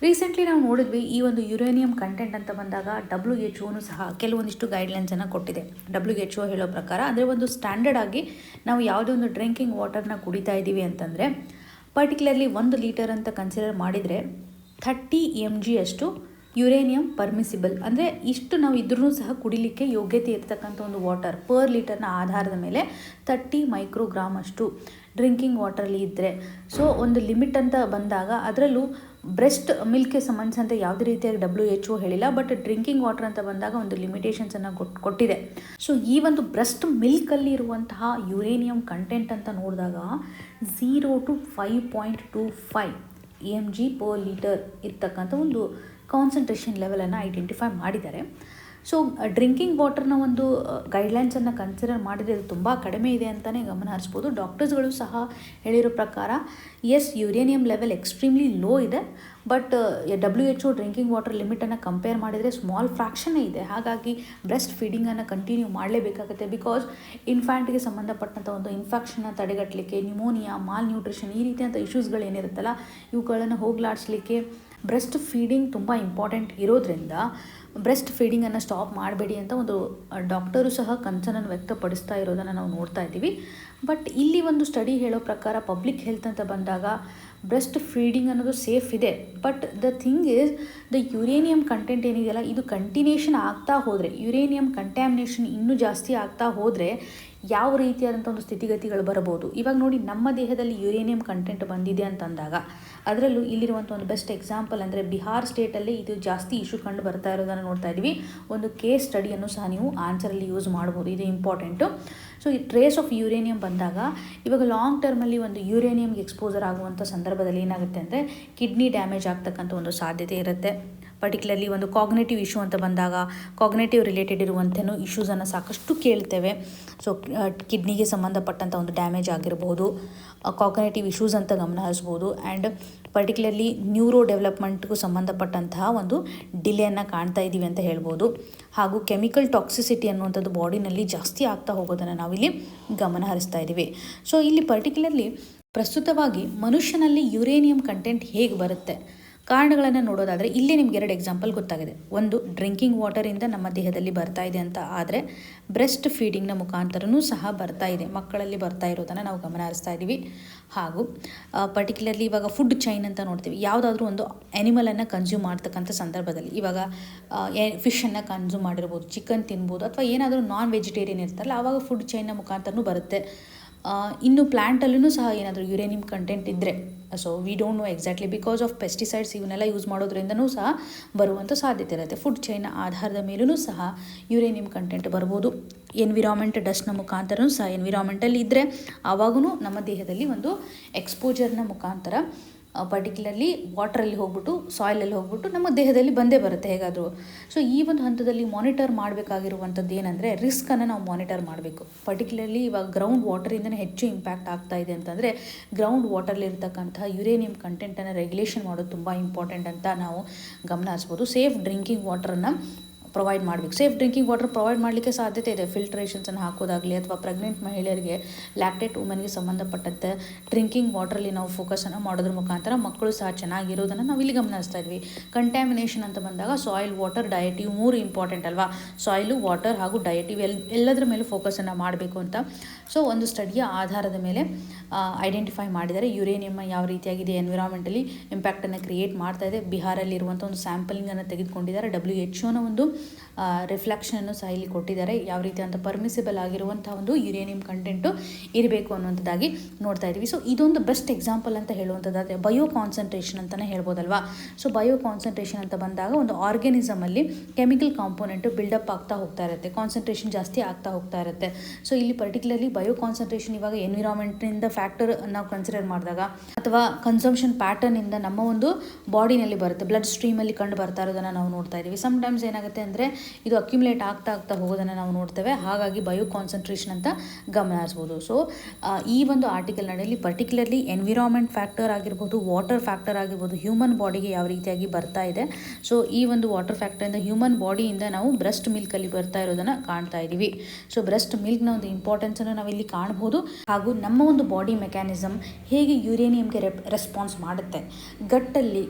ರೀಸೆಂಟ್ಲಿ ನಾವು ನೋಡಿದ್ವಿ, ಈ ಒಂದು ಯುರೇನಿಯಂ ಕಂಟೆಂಟ್ ಅಂತ ಬಂದಾಗ WHO ಸಹ ಕೆಲವೊಂದಿಷ್ಟು ಗೈಡ್ಲೈನ್ಸನ್ನು ಕೊಟ್ಟಿದೆ. WHO ಹೇಳೋ ಪ್ರಕಾರ ಅಂದರೆ ಒಂದು ಸ್ಟ್ಯಾಂಡರ್ಡ್ ಆಗಿ ನಾವು ಯಾವುದೇ ಒಂದು ಡ್ರಿಂಕಿಂಗ್ ವಾಟರ್ನ ಕುಡಿತಾ ಇದ್ದೀವಿ ಅಂತಂದರೆ ಪರ್ಟಿಕ್ಯುಲರ್ಲಿ 1 ಲೀಟರ್ ಅಂತ ಕನ್ಸಿಡರ್ ಮಾಡಿದರೆ 30 mg ಅಷ್ಟು ಯುರೇನಿಯಂ ಪರ್ಮಿಸಿಬಲ್ ಅಂದರೆ ಇಷ್ಟು ನಾವು ಇದ್ರೂ ಸಹ ಕುಡಿಲಿಕ್ಕೆ ಯೋಗ್ಯತೆ ಇರ್ತಕ್ಕಂಥ ಒಂದು ವಾಟರ್ ಪರ್ ಲೀಟರ್ನ ಆಧಾರದ ಮೇಲೆ 30 ಮೈಕ್ರೋಗ್ರಾಮ್ ಅಷ್ಟು ಡ್ರಿಂಕಿಂಗ್ ವಾಟರಲ್ಲಿ ಇದ್ದರೆ, ಸೊ ಒಂದು ಲಿಮಿಟ್ ಅಂತ ಬಂದಾಗ ಅದರಲ್ಲೂ ಬ್ರೆಸ್ಟ್ ಮಿಲ್ಕ್ಗೆ ಸಂಬಂಧಿಸಿದಂತೆ ಯಾವುದೇ ರೀತಿಯಾಗಿ WHO ಹೇಳಿಲ್ಲ, ಬಟ್ ಡ್ರಿಂಕಿಂಗ್ ವಾಟರ್ ಅಂತ ಬಂದಾಗ ಒಂದು ಲಿಮಿಟೇಷನ್ಸನ್ನು ಕೊಟ್ಟಿದೆ. ಸೊ ಈ ಒಂದು ಬ್ರೆಸ್ಟ್ ಮಿಲ್ಕಲ್ಲಿ ಇರುವಂತಹ ಯುರೇನಿಯಂ ಕಂಟೆಂಟ್ ಅಂತ ನೋಡಿದಾಗ 0 to 5.25 mg ಪರ್ ಲೀಟರ್ ಇರ್ತಕ್ಕಂಥ ಒಂದು ಕಾನ್ಸಂಟ್ರೇಷನ್ ಲೆವೆಲನ್ನು ಐಡೆಂಟಿಫೈ ಮಾಡಿದ್ದಾರೆ. ಸೊ ಡ್ರಿಂಕಿಂಗ್ ವಾಟರ್ನ ಒಂದು ಗೈಡ್ಲೈನ್ಸನ್ನು ಕನ್ಸಿಡರ್ ಮಾಡಿದರೆ ಅದು ತುಂಬ ಕಡಿಮೆ ಇದೆ ಅಂತಲೇ ಗಮನ ಹರಿಸ್ಬೋದು. ಡಾಕ್ಟರ್ಸ್ಗಳು ಸಹ ಹೇಳಿರೋ ಪ್ರಕಾರ as uranium level extremely low ಇದೆ, ಬಟ್ WHO ಡ್ರಿಂಕಿಂಗ್ ವಾಟರ್ ಲಿಮಿಟನ್ನು ಕಂಪೇರ್ ಮಾಡಿದರೆ ಸ್ಮಾಲ್ ಫ್ರ್ಯಾಕ್ಷನ್ನೇ ಇದೆ. ಹಾಗಾಗಿ ಬ್ರೆಸ್ಟ್ ಫೀಡಿಂಗನ್ನು ಕಂಟಿನ್ಯೂ ಮಾಡಲೇಬೇಕಾಗುತ್ತೆ. ಬಿಕಾಸ್ ಇನ್ಫ್ಯಾಂಟ್ಗೆ ಸಂಬಂಧಪಟ್ಟಂಥ ಒಂದು ಇನ್ಫೆಕ್ಷನ್ನ ತಡೆಗಟ್ಟಲಿಕ್ಕೆ, ನ್ಯೂಮೋನಿಯಾ, ಮಾಲ್ ನ್ಯೂಟ್ರಿಷನ್ ಈ ರೀತಿಯಂಥ ಇಶ್ಯೂಸ್ಗಳೇನಿರುತ್ತಲ್ಲ ಇವುಗಳನ್ನು ಹೋಗಲಾಡಿಸ್ಲಿಕ್ಕೆ ಬ್ರೆಸ್ಟ್ ಫೀಡಿಂಗ್ ತುಂಬ ಇಂಪಾರ್ಟೆಂಟ್ ಇರೋದ್ರಿಂದ ಬ್ರೆಸ್ಟ್ ಫೀಡಿಂಗನ್ನು ಸ್ಟಾಪ್ ಮಾಡಬೇಡಿ ಅಂತ ಒಂದು ಡಾಕ್ಟರು ಸಹ ಕನ್ಸರ್ನನ್ನು ವ್ಯಕ್ತಪಡಿಸ್ತಾ ಇರೋದನ್ನು ನಾವು ನೋಡ್ತಾ ಇದ್ದೀವಿ. ಬಟ್ ಇಲ್ಲಿ ಒಂದು ಸ್ಟಡಿ ಹೇಳೋ ಪ್ರಕಾರ ಪಬ್ಲಿಕ್ ಹೆಲ್ತ್ ಅಂತ ಬಂದಾಗ ಬ್ರೆಸ್ಟ್ ಫೀಡಿಂಗ್ ಅನ್ನೋದು ಸೇಫ್ ಇದೆ, but the thing is the uranium content ಏನಿದೆಯಲ್ಲ ಇದು ಕಂಟಿನ್ಯೂಷನ್ ಆಗ್ತಾ ಹೋದರೆ, ಯುರೇನಿಯಂ ಕಂಟ್ಯಾಮಿನೇಷನ್ ಇನ್ನೂ ಜಾಸ್ತಿ ಆಗ್ತಾ ಹೋದರೆ ಯಾವ ರೀತಿಯಾದಂಥ ಒಂದು ಸ್ಥಿತಿಗತಿಗಳು ಬರಬಹುದು. ಇವಾಗ ನೋಡಿ, ನಮ್ಮ ದೇಹದಲ್ಲಿ ಯುರೇನಿಯಂ ಕಂಟೆಂಟ್ ಬಂದಿದೆ ಅಂತಂದಾಗ ಅದರಲ್ಲೂ ಇಲ್ಲಿರುವಂಥ ಒಂದು ಬೆಸ್ಟ್ ಎಕ್ಸಾಂಪಲ್ ಅಂದರೆ ಬಿಹಾರ್ ಸ್ಟೇಟಲ್ಲಿ ಇದು ಜಾಸ್ತಿ ಇಶ್ಯೂ ಕಂಡು ಬರ್ತಾ ಇರೋದನ್ನು ನೋಡ್ತಾ ಇದ್ದೀವಿ. ಒಂದು ಕೇಸ್ ಸ್ಟಡಿಯನ್ನು ಸಹ ನೀವು ಆನ್ಸರಲ್ಲಿ ಯೂಸ್ ಮಾಡ್ಬೋದು, ಇದು ಇಂಪಾರ್ಟೆಂಟು. ಸೊ ಈ ಟ್ರೇಸ್ ಆಫ್ ಯುರೇನಿಯಂ ಬಂದಾಗ ಇವಾಗ ಲಾಂಗ್ ಟರ್ಮಲ್ಲಿ ಒಂದು ಯುರೇನಿಯಂಗೆ ಎಕ್ಸ್ಪೋಸರ್ ಆಗುವಂಥ ಸಂದರ್ಭದಲ್ಲಿ ಏನಾಗುತ್ತೆ ಅಂದರೆ ಕಿಡ್ನಿ ಡ್ಯಾಮೇಜ್ ಆಗ್ತಕ್ಕಂಥ ಒಂದು ಸಾಧ್ಯತೆ ಇರುತ್ತೆ. ಪರ್ಟಿಕ್ಯುಲರ್ಲಿ ಒಂದು ಕಾಗ್ನೇಟಿವ್ ಇಶ್ಯೂ ಅಂತ ಬಂದಾಗ ಕಾಗ್ನೇಟಿವ್ ರಿಲೇಟೆಡ್ ಇರುವಂಥೇನು ಇಶ್ಯೂಸನ್ನು ಸಾಕಷ್ಟು ಕೇಳ್ತೇವೆ. ಸೊ ಕಿಡ್ನಿಗೆ ಸಂಬಂಧಪಟ್ಟಂಥ ಒಂದು ಡ್ಯಾಮೇಜ್ ಆಗಿರ್ಬೋದು, ಕಾಗ್ನೇಟಿವ್ ಇಶ್ಯೂಸ್ ಅಂತ ಗಮನ ಹರಿಸ್ಬೋದು. ಆ್ಯಂಡ್ ಪರ್ಟಿಕ್ಯುಲರ್ಲಿ ನ್ಯೂರೋ ಡೆವಲಪ್ಮೆಂಟ್ಗೂ ಸಂಬಂಧಪಟ್ಟಂತಹ ಒಂದು ಡಿಲೇಯನ್ನು ಕಾಣ್ತಾ ಇದ್ದೀವಿ ಅಂತ ಹೇಳ್ಬೋದು. ಹಾಗೂ ಕೆಮಿಕಲ್ ಟಾಕ್ಸಿಸಿಟಿ ಅನ್ನುವಂಥದ್ದು ಬಾಡಿನಲ್ಲಿ ಜಾಸ್ತಿ ಆಗ್ತಾ ಹೋಗೋದನ್ನು ನಾವಿಲ್ಲಿ ಗಮನ ಹರಿಸ್ತಾ ಇದ್ದೀವಿ. ಸೊ ಇಲ್ಲಿ ಪರ್ಟಿಕ್ಯುಲರ್ಲಿ ಪ್ರಸ್ತುತವಾಗಿ ಮನುಷ್ಯನಲ್ಲಿ ಯುರೇನಿಯಂ ಕಂಟೆಂಟ್ ಹೇಗೆ ಬರುತ್ತೆ ಕಾರಣಗಳನ್ನು ನೋಡೋದಾದರೆ ಇಲ್ಲಿ ನಿಮ್ಗೆ 2 ಎಕ್ಸಾಂಪಲ್ ಗೊತ್ತಾಗಿದೆ. ಒಂದು, ಡ್ರಿಂಕಿಂಗ್ ವಾಟರಿಂದ ನಮ್ಮ ದೇಹದಲ್ಲಿ ಬರ್ತಾ ಇದೆ ಅಂತ ಆದರೆ ಬ್ರೆಸ್ಟ್ ಫೀಡಿಂಗ್ನ ಮುಖಾಂತರನೂ ಸಹ ಬರ್ತಾ ಇದೆ, ಮಕ್ಕಳಲ್ಲಿ ಬರ್ತಾ ಇರೋದನ್ನು ನಾವು ಗಮನ ಹರಿಸ್ತಾ ಇದ್ದೀವಿ. ಹಾಗೂ ಪರ್ಟಿಕ್ಯುಲರ್ಲಿ ಇವಾಗ ಫುಡ್ ಚೈನ್ ಅಂತ ನೋಡ್ತೀವಿ. ಯಾವುದಾದ್ರೂ ಒಂದು ಆ್ಯನಿಮಲನ್ನು ಕನ್ಸ್ಯೂಮ್ ಮಾಡ್ತಕ್ಕಂಥ ಸಂದರ್ಭದಲ್ಲಿ ಇವಾಗ ಫಿಶನ್ನು ಕನ್ಸ್ಯೂಮ್ ಮಾಡಿರ್ಬೋದು, ಚಿಕನ್ ತಿನ್ಬೋದು, ಅಥವಾ ಏನಾದರೂ ನಾನ್ ವೆಜಿಟೇರಿಯನ್ ಇರ್ತಾರಲ್ಲ ಆವಾಗ ಫುಡ್ ಚೈನ್ನ ಮುಖಾಂತರನೂ ಬರುತ್ತೆ. ಇನ್ನು ಪ್ಲ್ಯಾಂಟಲ್ಲೂ ಸಹ ಏನಾದರೂ ಯುರೇನಿಯಂ ಕಂಟೆಂಟ್ ಇದ್ದರೆ, so we don't know exactly because of pesticides ಇವನ್ನೆಲ್ಲ ಯೂಸ್ ಮಾಡೋದ್ರಿಂದನೂ ಸಹ ಬರುವಂಥ ಸಾಧ್ಯತೆ ಇರುತ್ತೆ. ಫುಡ್ ಚೈನ್ನ ಆಧಾರದ ಮೇಲೂ ಸಹ ಯುರೇನಿಯಂ ಕಂಟೆಂಟ್ ಬರ್ಬೋದು. ಎನ್ವಿರಾನ್ಮೆಂಟ್ ಡಸ್ಟ್ನ ಮುಖಾಂತರನೂ ಸಹ ಎನ್ವಿರಾನ್ಮೆಂಟಲ್ಲಿ ಇದ್ದರೆ ಆವಾಗೂ ನಮ್ಮ ದೇಹದಲ್ಲಿ ಒಂದು ಎಕ್ಸ್ಪೋಜರ್ನ ಮುಖಾಂತರ ಪರ್ಟಿಕ್ಯುಲರ್ಲಿ ವಾಟ್ರಲ್ಲಿ ಹೋಗ್ಬಿಟ್ಟು ಸಾಯಿಲಲ್ಲಿ ಹೋಗ್ಬಿಟ್ಟು ನಮ್ಮ ದೇಹದಲ್ಲಿ ಬಂದೇ ಬರುತ್ತೆ ಹೇಗಾದರೂ. ಸೊ ಈ ಒಂದು ಹಂತದಲ್ಲಿ ಮಾನಿಟರ್ ಮಾಡಬೇಕಾಗಿರುವಂಥದ್ದು ಏನಂದರೆ ರಿಸ್ಕನ್ನು ನಾವು ಮಾನಿಟರ್ ಮಾಡಬೇಕು. ಪರ್ಟಿಕ್ಯುಲರ್ಲಿ ಇವಾಗ ಗ್ರೌಂಡ್ ವಾಟರಿಂದನೇ ಹೆಚ್ಚು ಇಂಪ್ಯಾಕ್ಟ್ ಆಗ್ತಾ ಇದೆ ಅಂತಂದರೆ ಗ್ರೌಂಡ್ ವಾಟರ್ಲಿರ್ತಕ್ಕಂಥ ಯುರೇನಿಯಂ ಕಂಟೆಂಟನ್ನು ರೆಗ್ಯುಲೇಷನ್ ಮಾಡೋದು ತುಂಬ ಇಂಪಾರ್ಟೆಂಟ್ ಅಂತ ನಾವು ಗಮನ ಹರಿಸ್ಬೋದು. ಸೇಫ್ ಡ್ರಿಂಕಿಂಗ್ ವಾಟರನ್ನು ಪ್ರೊವೈಡ್ ಮಾಡಬೇಕು. ಸೇಫ್ ಡ್ರಿಂಕಿಂಗ್ ವಾಟರ್ ಪ್ರೊವೈಡ್ ಮಾಡಲಿಕ್ಕೆ ಸಾಧ್ಯತೆ ಇದೆ. ಫಿಲ್ಟ್ರೇಷನ್ಸನ್ನು ಹಾಕೋದಾಗಲಿ ಅಥವಾ ಪ್ರೆಗ್ನೆಂಟ್ ಮಹಿಳೆಯರಿಗೆ, ಲ್ಯಾಕ್ಟೇಟ್ ವುಮೆನ್ಗೆ ಸಂಬಂಧಪಟ್ಟಂತೆ ಡ್ರಿಂಕಿಂಗ್ ವಾಟರಲ್ಲಿ ನಾವು ಫೋಕಸನ್ನು ಮಾಡೋದ್ರ ಮುಖಾಂತರ ಮಕ್ಕಳು ಸಹ ಚೆನ್ನಾಗಿರೋದನ್ನು ನಾವು ಇಲ್ಲಿ ಗಮನಿಸ್ತಾ ಇದ್ವಿ. ಕಂಟ್ಯಾಮಿನೇಷನ್ ಅಂತ ಬಂದಾಗ ಸಾಯಿಲ್, ವಾಟರ್, ಡಯಟ್ ಇವು 3 ಇಂಪಾರ್ಟೆಂಟ್ ಅಲ್ವಾ. ಸಾಯಿಲು, ವಾಟರ್ ಹಾಗೂ ಡಯಟ್ ಎಲ್ಲದರ ಮೇಲೆ ಫೋಕಸನ್ನು ಮಾಡಬೇಕು ಅಂತ. ಸೊ ಒಂದು ಸ್ಟಡಿಯ ಆಧಾರದ ಮೇಲೆ ಐಡೆಂಟಿಫೈ ಮಾಡಿದರೆ ಯುರೇನಿಯಂ ಯಾವ ರೀತಿಯಾಗಿದೆ, ಎನ್ವಿರಾನ್ಮೆಂಟಲಿ ಇಂಪ್ಯಾಕ್ಟನ್ನು ಕ್ರಿಯೇಟ್ ಮಾಡ್ತಾ ಇದೆ. ಬಿಹಾರಲ್ಲಿರುವಂಥ ಒಂದು ಸ್ಯಾಂಪಲಿಂಗನ್ನು ತೆಗೆದುಕೊಂಡಿದ್ದಾರೆ. WHO ಒಂದು ರಿಫ್ಲೆಕ್ಷನನ್ನು ಸಹ ಇಲ್ಲಿ ಕೊಟ್ಟಿದ್ದಾರೆ. ಯಾವ ರೀತಿ ಅಂತ ಪರ್ಮಿಸಿಬಲ್ ಆಗಿರುವಂಥ ಒಂದು ಯುರೇನಿಯಂ ಕಂಟೆಂಟು ಇರಬೇಕು ಅನ್ನುವಂಥದ್ದಾಗಿ ನೋಡ್ತಾ ಇದ್ದೀವಿ. ಸೊ ಇದೊಂದು ಬೆಸ್ಟ್ ಎಕ್ಸಾಂಪಲ್ ಅಂತ ಹೇಳುವಂಥದ್ದಾದರೆ ಬಯೋ ಕಾನ್ಸಂಟ್ರೇಷನ್ ಅಂತಲೇ ಹೇಳ್ಬೋದಲ್ವಾ. ಸೊ ಬಯೋ ಕಾನ್ಸಂಟ್ರೇಷನ್ ಅಂತ ಬಂದಾಗ ಒಂದು ಆರ್ಗ್ಯಾನಿಸಮಲ್ಲಿ ಕೆಮಿಕಲ್ ಕಾಂಪೋನೆಂಟು ಬಿಲ್ಡಪ್ ಆಗ್ತಾ ಹೋಗ್ತಾ ಇರುತ್ತೆ, ಕಾನ್ಸಂಟ್ರೇಷನ್ ಜಾಸ್ತಿ ಆಗ್ತಾ ಹೋಗ್ತಾ ಇರುತ್ತೆ. ಸೊ ಇಲ್ಲಿ ಪರ್ಟಿಕ್ಯುಲರ್ಲಿ ಬಯೋ ಕಾನ್ಸಂಟ್ರೇಷನ್ ಇವಾಗ ಎನ್ವಿರಾನ್ಮೆಂಟ್ನಿಂದ ಫ್ಯಾಕ್ಟರ್ ನಾವು ಕನ್ಸಿಡರ್ ಮಾಡಿದಾಗ ಅಥವಾ ಕನ್ಸಂಪ್ಷನ್ ಪ್ಯಾಟರ್ನಿಂದ ನಮ್ಮ ಒಂದು ಬಾಡಿನಲ್ಲಿ ಬರುತ್ತೆ, ಬ್ಲಡ್ ಸ್ಟ್ರೀಮಲ್ಲಿ ಕಂಡು ಬರ್ತಾ ಇರೋದನ್ನು ನಾವು ನೋಡ್ತಾ ಇದ್ದೀವಿ. ಸಮ್ಟೈಮ್ಸ್ ಏನಾಗುತ್ತೆ ಅಂದರೆ ಇದು ಅಕ್ಯುಮುಲೇಟ್ ಆಗ್ತಾ ಹೋಗೋದನ್ನು ನಾವು ನೋಡ್ತೇವೆ. ಹಾಗಾಗಿ ಬಯೋ ಕಾನ್ಸಂಟ್ರೇಷನ್ ಅಂತ ಗಮನ ಹರಿಸ್ಬೋದು. ಸೊ ಈ ಒಂದು ಆರ್ಟಿಕಲ್ ನಡೆಯಲ್ಲಿ ಪರ್ಟಿಕ್ಯುಲರ್ಲಿ ಎನ್ವಿರಾನ್ಮೆಂಟ್ ಫ್ಯಾಕ್ಟರ್ ಆಗಿರ್ಬೋದು, ವಾಟರ್ ಫ್ಯಾಕ್ಟರ್ ಆಗಿರ್ಬೋದು, ಹ್ಯೂಮನ್ ಬಾಡಿಗೆ ಯಾವ ರೀತಿಯಾಗಿ ಬರ್ತಾ ಇದೆ. ಸೊ ಈ ಒಂದು ವಾಟರ್ ಫ್ಯಾಕ್ಟರಿಂದ ಹ್ಯೂಮನ್ ಬಾಡಿಯಿಂದ ನಾವು ಬ್ರೆಸ್ಟ್ ಮಿಲ್ಕಲ್ಲಿ ಬರ್ತಾ ಇರೋದನ್ನು ಕಾಣ್ತಾ ಇದ್ದೀವಿ. ಸೊ ಬ್ರೆಸ್ಟ್ ಮಿಲ್ಕ್ನ ಒಂದು ಇಂಪಾರ್ಟೆನ್ಸನ್ನು ನಾವು ನಾವಿಲ್ಲಿ ಕಾಣಬಹುದು. ಹಾಗೂ ನಮ್ಮ ಒಂದು ಬಾಡಿ ಮೆಕ್ಯಾನಿಸಮ್ ಹೇಗೆ ಯುರೇನಿಯಂಗೆ ರೆಸ್ಪಾನ್ಸ್ ಮಾಡುತ್ತೆ,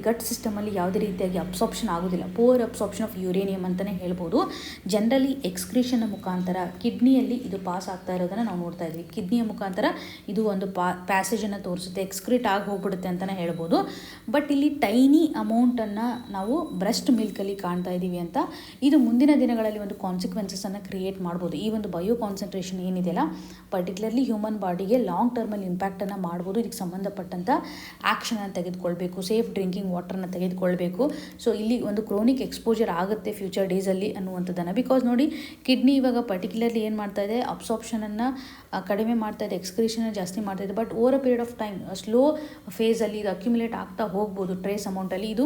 ಗಟ್ ಸಿಸ್ಟಮಲ್ಲಿ ಯಾವುದೇ ರೀತಿಯಾಗಿ ಅಬ್ಸಾರ್ಪ್ಷನ್ ಆಗೋದಿಲ್ಲ, ಪೂರ್ ಅಬ್ಸಾರ್ಪ್ಷನ್ ಆಫ್ ಯುರೇನಿಯಂ ಅಂತಲೇ ಹೇಳ್ಬೋದು. ಜನರಲಿ ಎಕ್ಸ್ಕ್ರೀಷನ್ನ ಮುಖಾಂತರ ಕಿಡ್ನಿಯಲ್ಲಿ ಇದು ಪಾಸ್ ಆಗ್ತಾ ಇರೋದನ್ನು ನಾವು ನೋಡ್ತಾ ಇದ್ವಿ. ಕಿಡ್ನಿಯ ಮುಖಾಂತರ ಇದು ಒಂದು ಪ್ಯಾಸೇಜನ್ನು ತೋರಿಸುತ್ತೆ, ಎಕ್ಸ್ಕ್ರೀಟ್ ಆಗಿ ಹೋಗ್ಬಿಡುತ್ತೆ ಅಂತಲೇ ಹೇಳ್ಬೋದು. ಬಟ್ ಇಲ್ಲಿ ಟೈನಿ ಅಮೌಂಟನ್ನು ನಾವು ಬ್ರೆಸ್ಟ್ ಮಿಲ್ಕಲ್ಲಿ ಕಾಣ್ತಾ ಇದ್ದೀವಿ ಅಂತ. ಇದು ಮುಂದಿನ ದಿನಗಳಲ್ಲಿ ಒಂದು ಕಾನ್ಸಿಕ್ವೆನ್ಸಸನ್ನು ಕ್ರಿಯೇಟ್ ಮಾಡ್ಬೋದು. ಈ ಒಂದು ಬಯೋ ಕಾನ್ಸಂಟ್ರೇಷನ್ ಏನಿದೆಯಲ್ಲ, ಪರ್ಟಿಕ್ಯುಲರ್ಲಿ ಹ್ಯೂಮನ್ ಬಾಡಿಗೆ ಲಾಂಗ್ ಟರ್ಮಲ್ಲಿ ಇಂಪ್ಯಾಕ್ಟನ್ನು ಮಾಡ್ಬೋದು. ಇದಕ್ಕೆ ಸಂಬಂಧಪಟ್ಟಂಥ ಆ್ಯಕ್ಷನನ್ನು ತೆಗೆದುಕೊಳ್ಬೇಕು, ಸೇಫ್ ಡ್ರಿಂಕಿಂಗ್ ವಾಟರನ್ನು ತೆಗೆದುಕೊಳ್ಬೇಕು. ಸೊ ಇಲ್ಲಿ ಒಂದು ಕ್ರೋನಿಕ್ ಎಕ್ಸ್ಪೋಜರ್ ಆಗುತ್ತೆ ಫ್ಯೂಚರ್ ಡೇಸಲ್ಲಿ ಅನ್ನುವಂಥದ್ದನ್ನು. ಬಿಕಾಸ್ ನೋಡಿ, ಕಿಡ್ನಿ ಇವಾಗ ಪರ್ಟಿಕ್ಯುಲರ್ಲಿ ಏನು ಮಾಡ್ತಾ ಇದೆ, ಅಬ್ಸಾರ್ಪ್ಷನನ್ನು ಕಡಿಮೆ ಮಾಡ್ತಾ ಇದೆ, ಎಕ್ಸ್ಕ್ರೀಷನ್ನ ಜಾಸ್ತಿ ಮಾಡ್ತಾ ಇದೆ. But over a period of time slow ಫೇಸಲ್ಲಿ ಇದು ಅಕ್ಯುಮುಲೇಟ್ ಆಗ್ತಾ ಹೋಗ್ಬೋದು ಟ್ರೇಸ್ ಅಮೌಂಟಲ್ಲಿ. ಇದು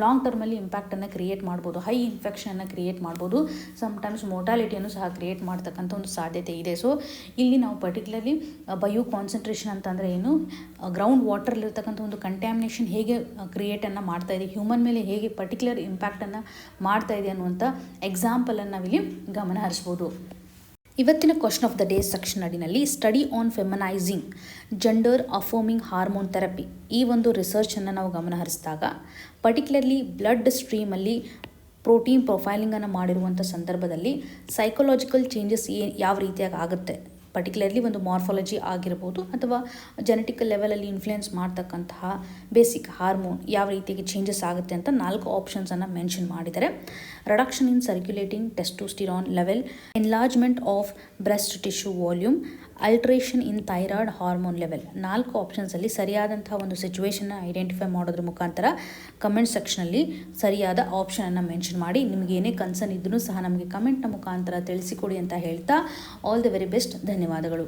ಲಾಂಗ್ ಟರ್ಮಲ್ಲಿ ಇಂಪ್ಯಾಕ್ಟನ್ನು ಕ್ರಿಯೇಟ್ ಮಾಡ್ಬೋದು, ಹೈ ಇನ್ಫೆಕ್ಷನನ್ನು ಕ್ರಿಯೇಟ್ ಮಾಡ್ಬೋದು, ಸಮ್ಟೈಮ್ಸ್ ಮೋರ್ಟಾಲಿಟಿಯನ್ನು ಸಹ ಕ್ರಿಯೇಟ್ ಮಾಡ್ತಕ್ಕಂಥ ಒಂದು ಸಾಧ್ಯತೆ ಇದೆ. ಸೊ ಇಲ್ಲಿ ನಾವು ಪರ್ಟಿಕ್ಯುಲರ್ಲಿ ಬಯೋ ಕಾನ್ಸಂಟ್ರೇಷನ್ ಅಂತಂದರೆ ಏನು, ಗ್ರೌಂಡ್ ವಾಟರಲ್ಲಿರ್ತಕ್ಕಂಥ ಒಂದು ಕಂಟ್ಯಾಮಿನೇಷನ್ ಹೇಗೆ ಕ್ರಿಯೇಟನ್ನು ಮಾಡ್ತಾ ಇದೆ, ಹ್ಯೂಮನ್ ಮೇಲೆ ಹೇಗೆ ಪರ್ಟಿಕ್ಯುಲರ್ ಇಂಪ್ಯಾಕ್ಟನ್ನು ಮಾಡ್ತಾ ಇದೆ ಅನ್ನುವಂಥ ಎಕ್ಸಾಂಪಲನ್ನು ನಾವಿಲ್ಲಿ ಗಮನ ಹರಿಸ್ಬೋದು. ಇವತ್ತಿನ question of the day section ಅಡಿನಲ್ಲಿ study on feminising gender affirming hormone therapy ಈ ಒಂದು ರಿಸರ್ಚನ್ನು ನಾವು ಗಮನ ಹರಿಸಿದಾಗ, ಪರ್ಟಿಕ್ಯುಲರ್ಲಿ ಬ್ಲಡ್ ಸ್ಟ್ರೀಮಲ್ಲಿ ಪ್ರೋಟೀನ್ ಪ್ರೊಫೈಲಿಂಗನ್ನು ಮಾಡಿರುವಂಥ ಸಂದರ್ಭದಲ್ಲಿ ಸೈಕಲಾಜಿಕಲ್ ಚೇಂಜಸ್ ಯಾವ ರೀತಿಯಾಗಿ ಆಗುತ್ತೆ, ಪರ್ಟಿಕ್ಯುಲರ್ಲಿ ಒಂದು ಮಾರ್ಫಾಲಜಿ ಆಗಿರ್ಬೋದು ಅಥವಾ ಜೆನೆಟಿಕಲ್ ಲೆವೆಲಲ್ಲಿ ಇನ್ಫ್ಲುಯೆನ್ಸ್ ಮಾಡ್ತಕ್ಕಂತಹ ಬೇಸಿಕ್ ಹಾರ್ಮೋನ್ ಯಾವ ರೀತಿಯಾಗಿ ಚೇಂಜಸ್ ಆಗುತ್ತೆ ಅಂತ 4 ಆಪ್ಷನ್ಸನ್ನು ಮೆನ್ಷನ್ ಮಾಡಿದ್ದಾರೆ. Reduction in circulating testosterone level, enlargement of breast tissue volume, adulteration in thyroid hormone level. 4 ಆಪ್ಷನ್ಸಲ್ಲಿ ಸರಿಯಾದಂಥ ಒಂದು ಸಿಚುವೇಷನ್ನ ಐಡೆಂಟಿಫೈ ಮಾಡೋದ್ರ ಮುಖಾಂತರ ಕಮೆಂಟ್ ಸೆಕ್ಷನಲ್ಲಿ ಸರಿಯಾದ ಆಪ್ಷನನ್ನು ಮೆನ್ಷನ್ ಮಾಡಿ, ನಿಮಗೆ ಏನೇ ಕನ್ಸರ್ನ್ ಇದ್ರೂ ಸಹ ನಮಗೆ ಕಮೆಂಟ್ನ ಮುಖಾಂತರ ತಿಳಿಸಿಕೊಡಿ ಅಂತ ಹೇಳ್ತಾ, ಆಲ್ ದಿ ವೆರಿ ಬೆಸ್ಟ್. ಧನ್ಯವಾದಗಳು.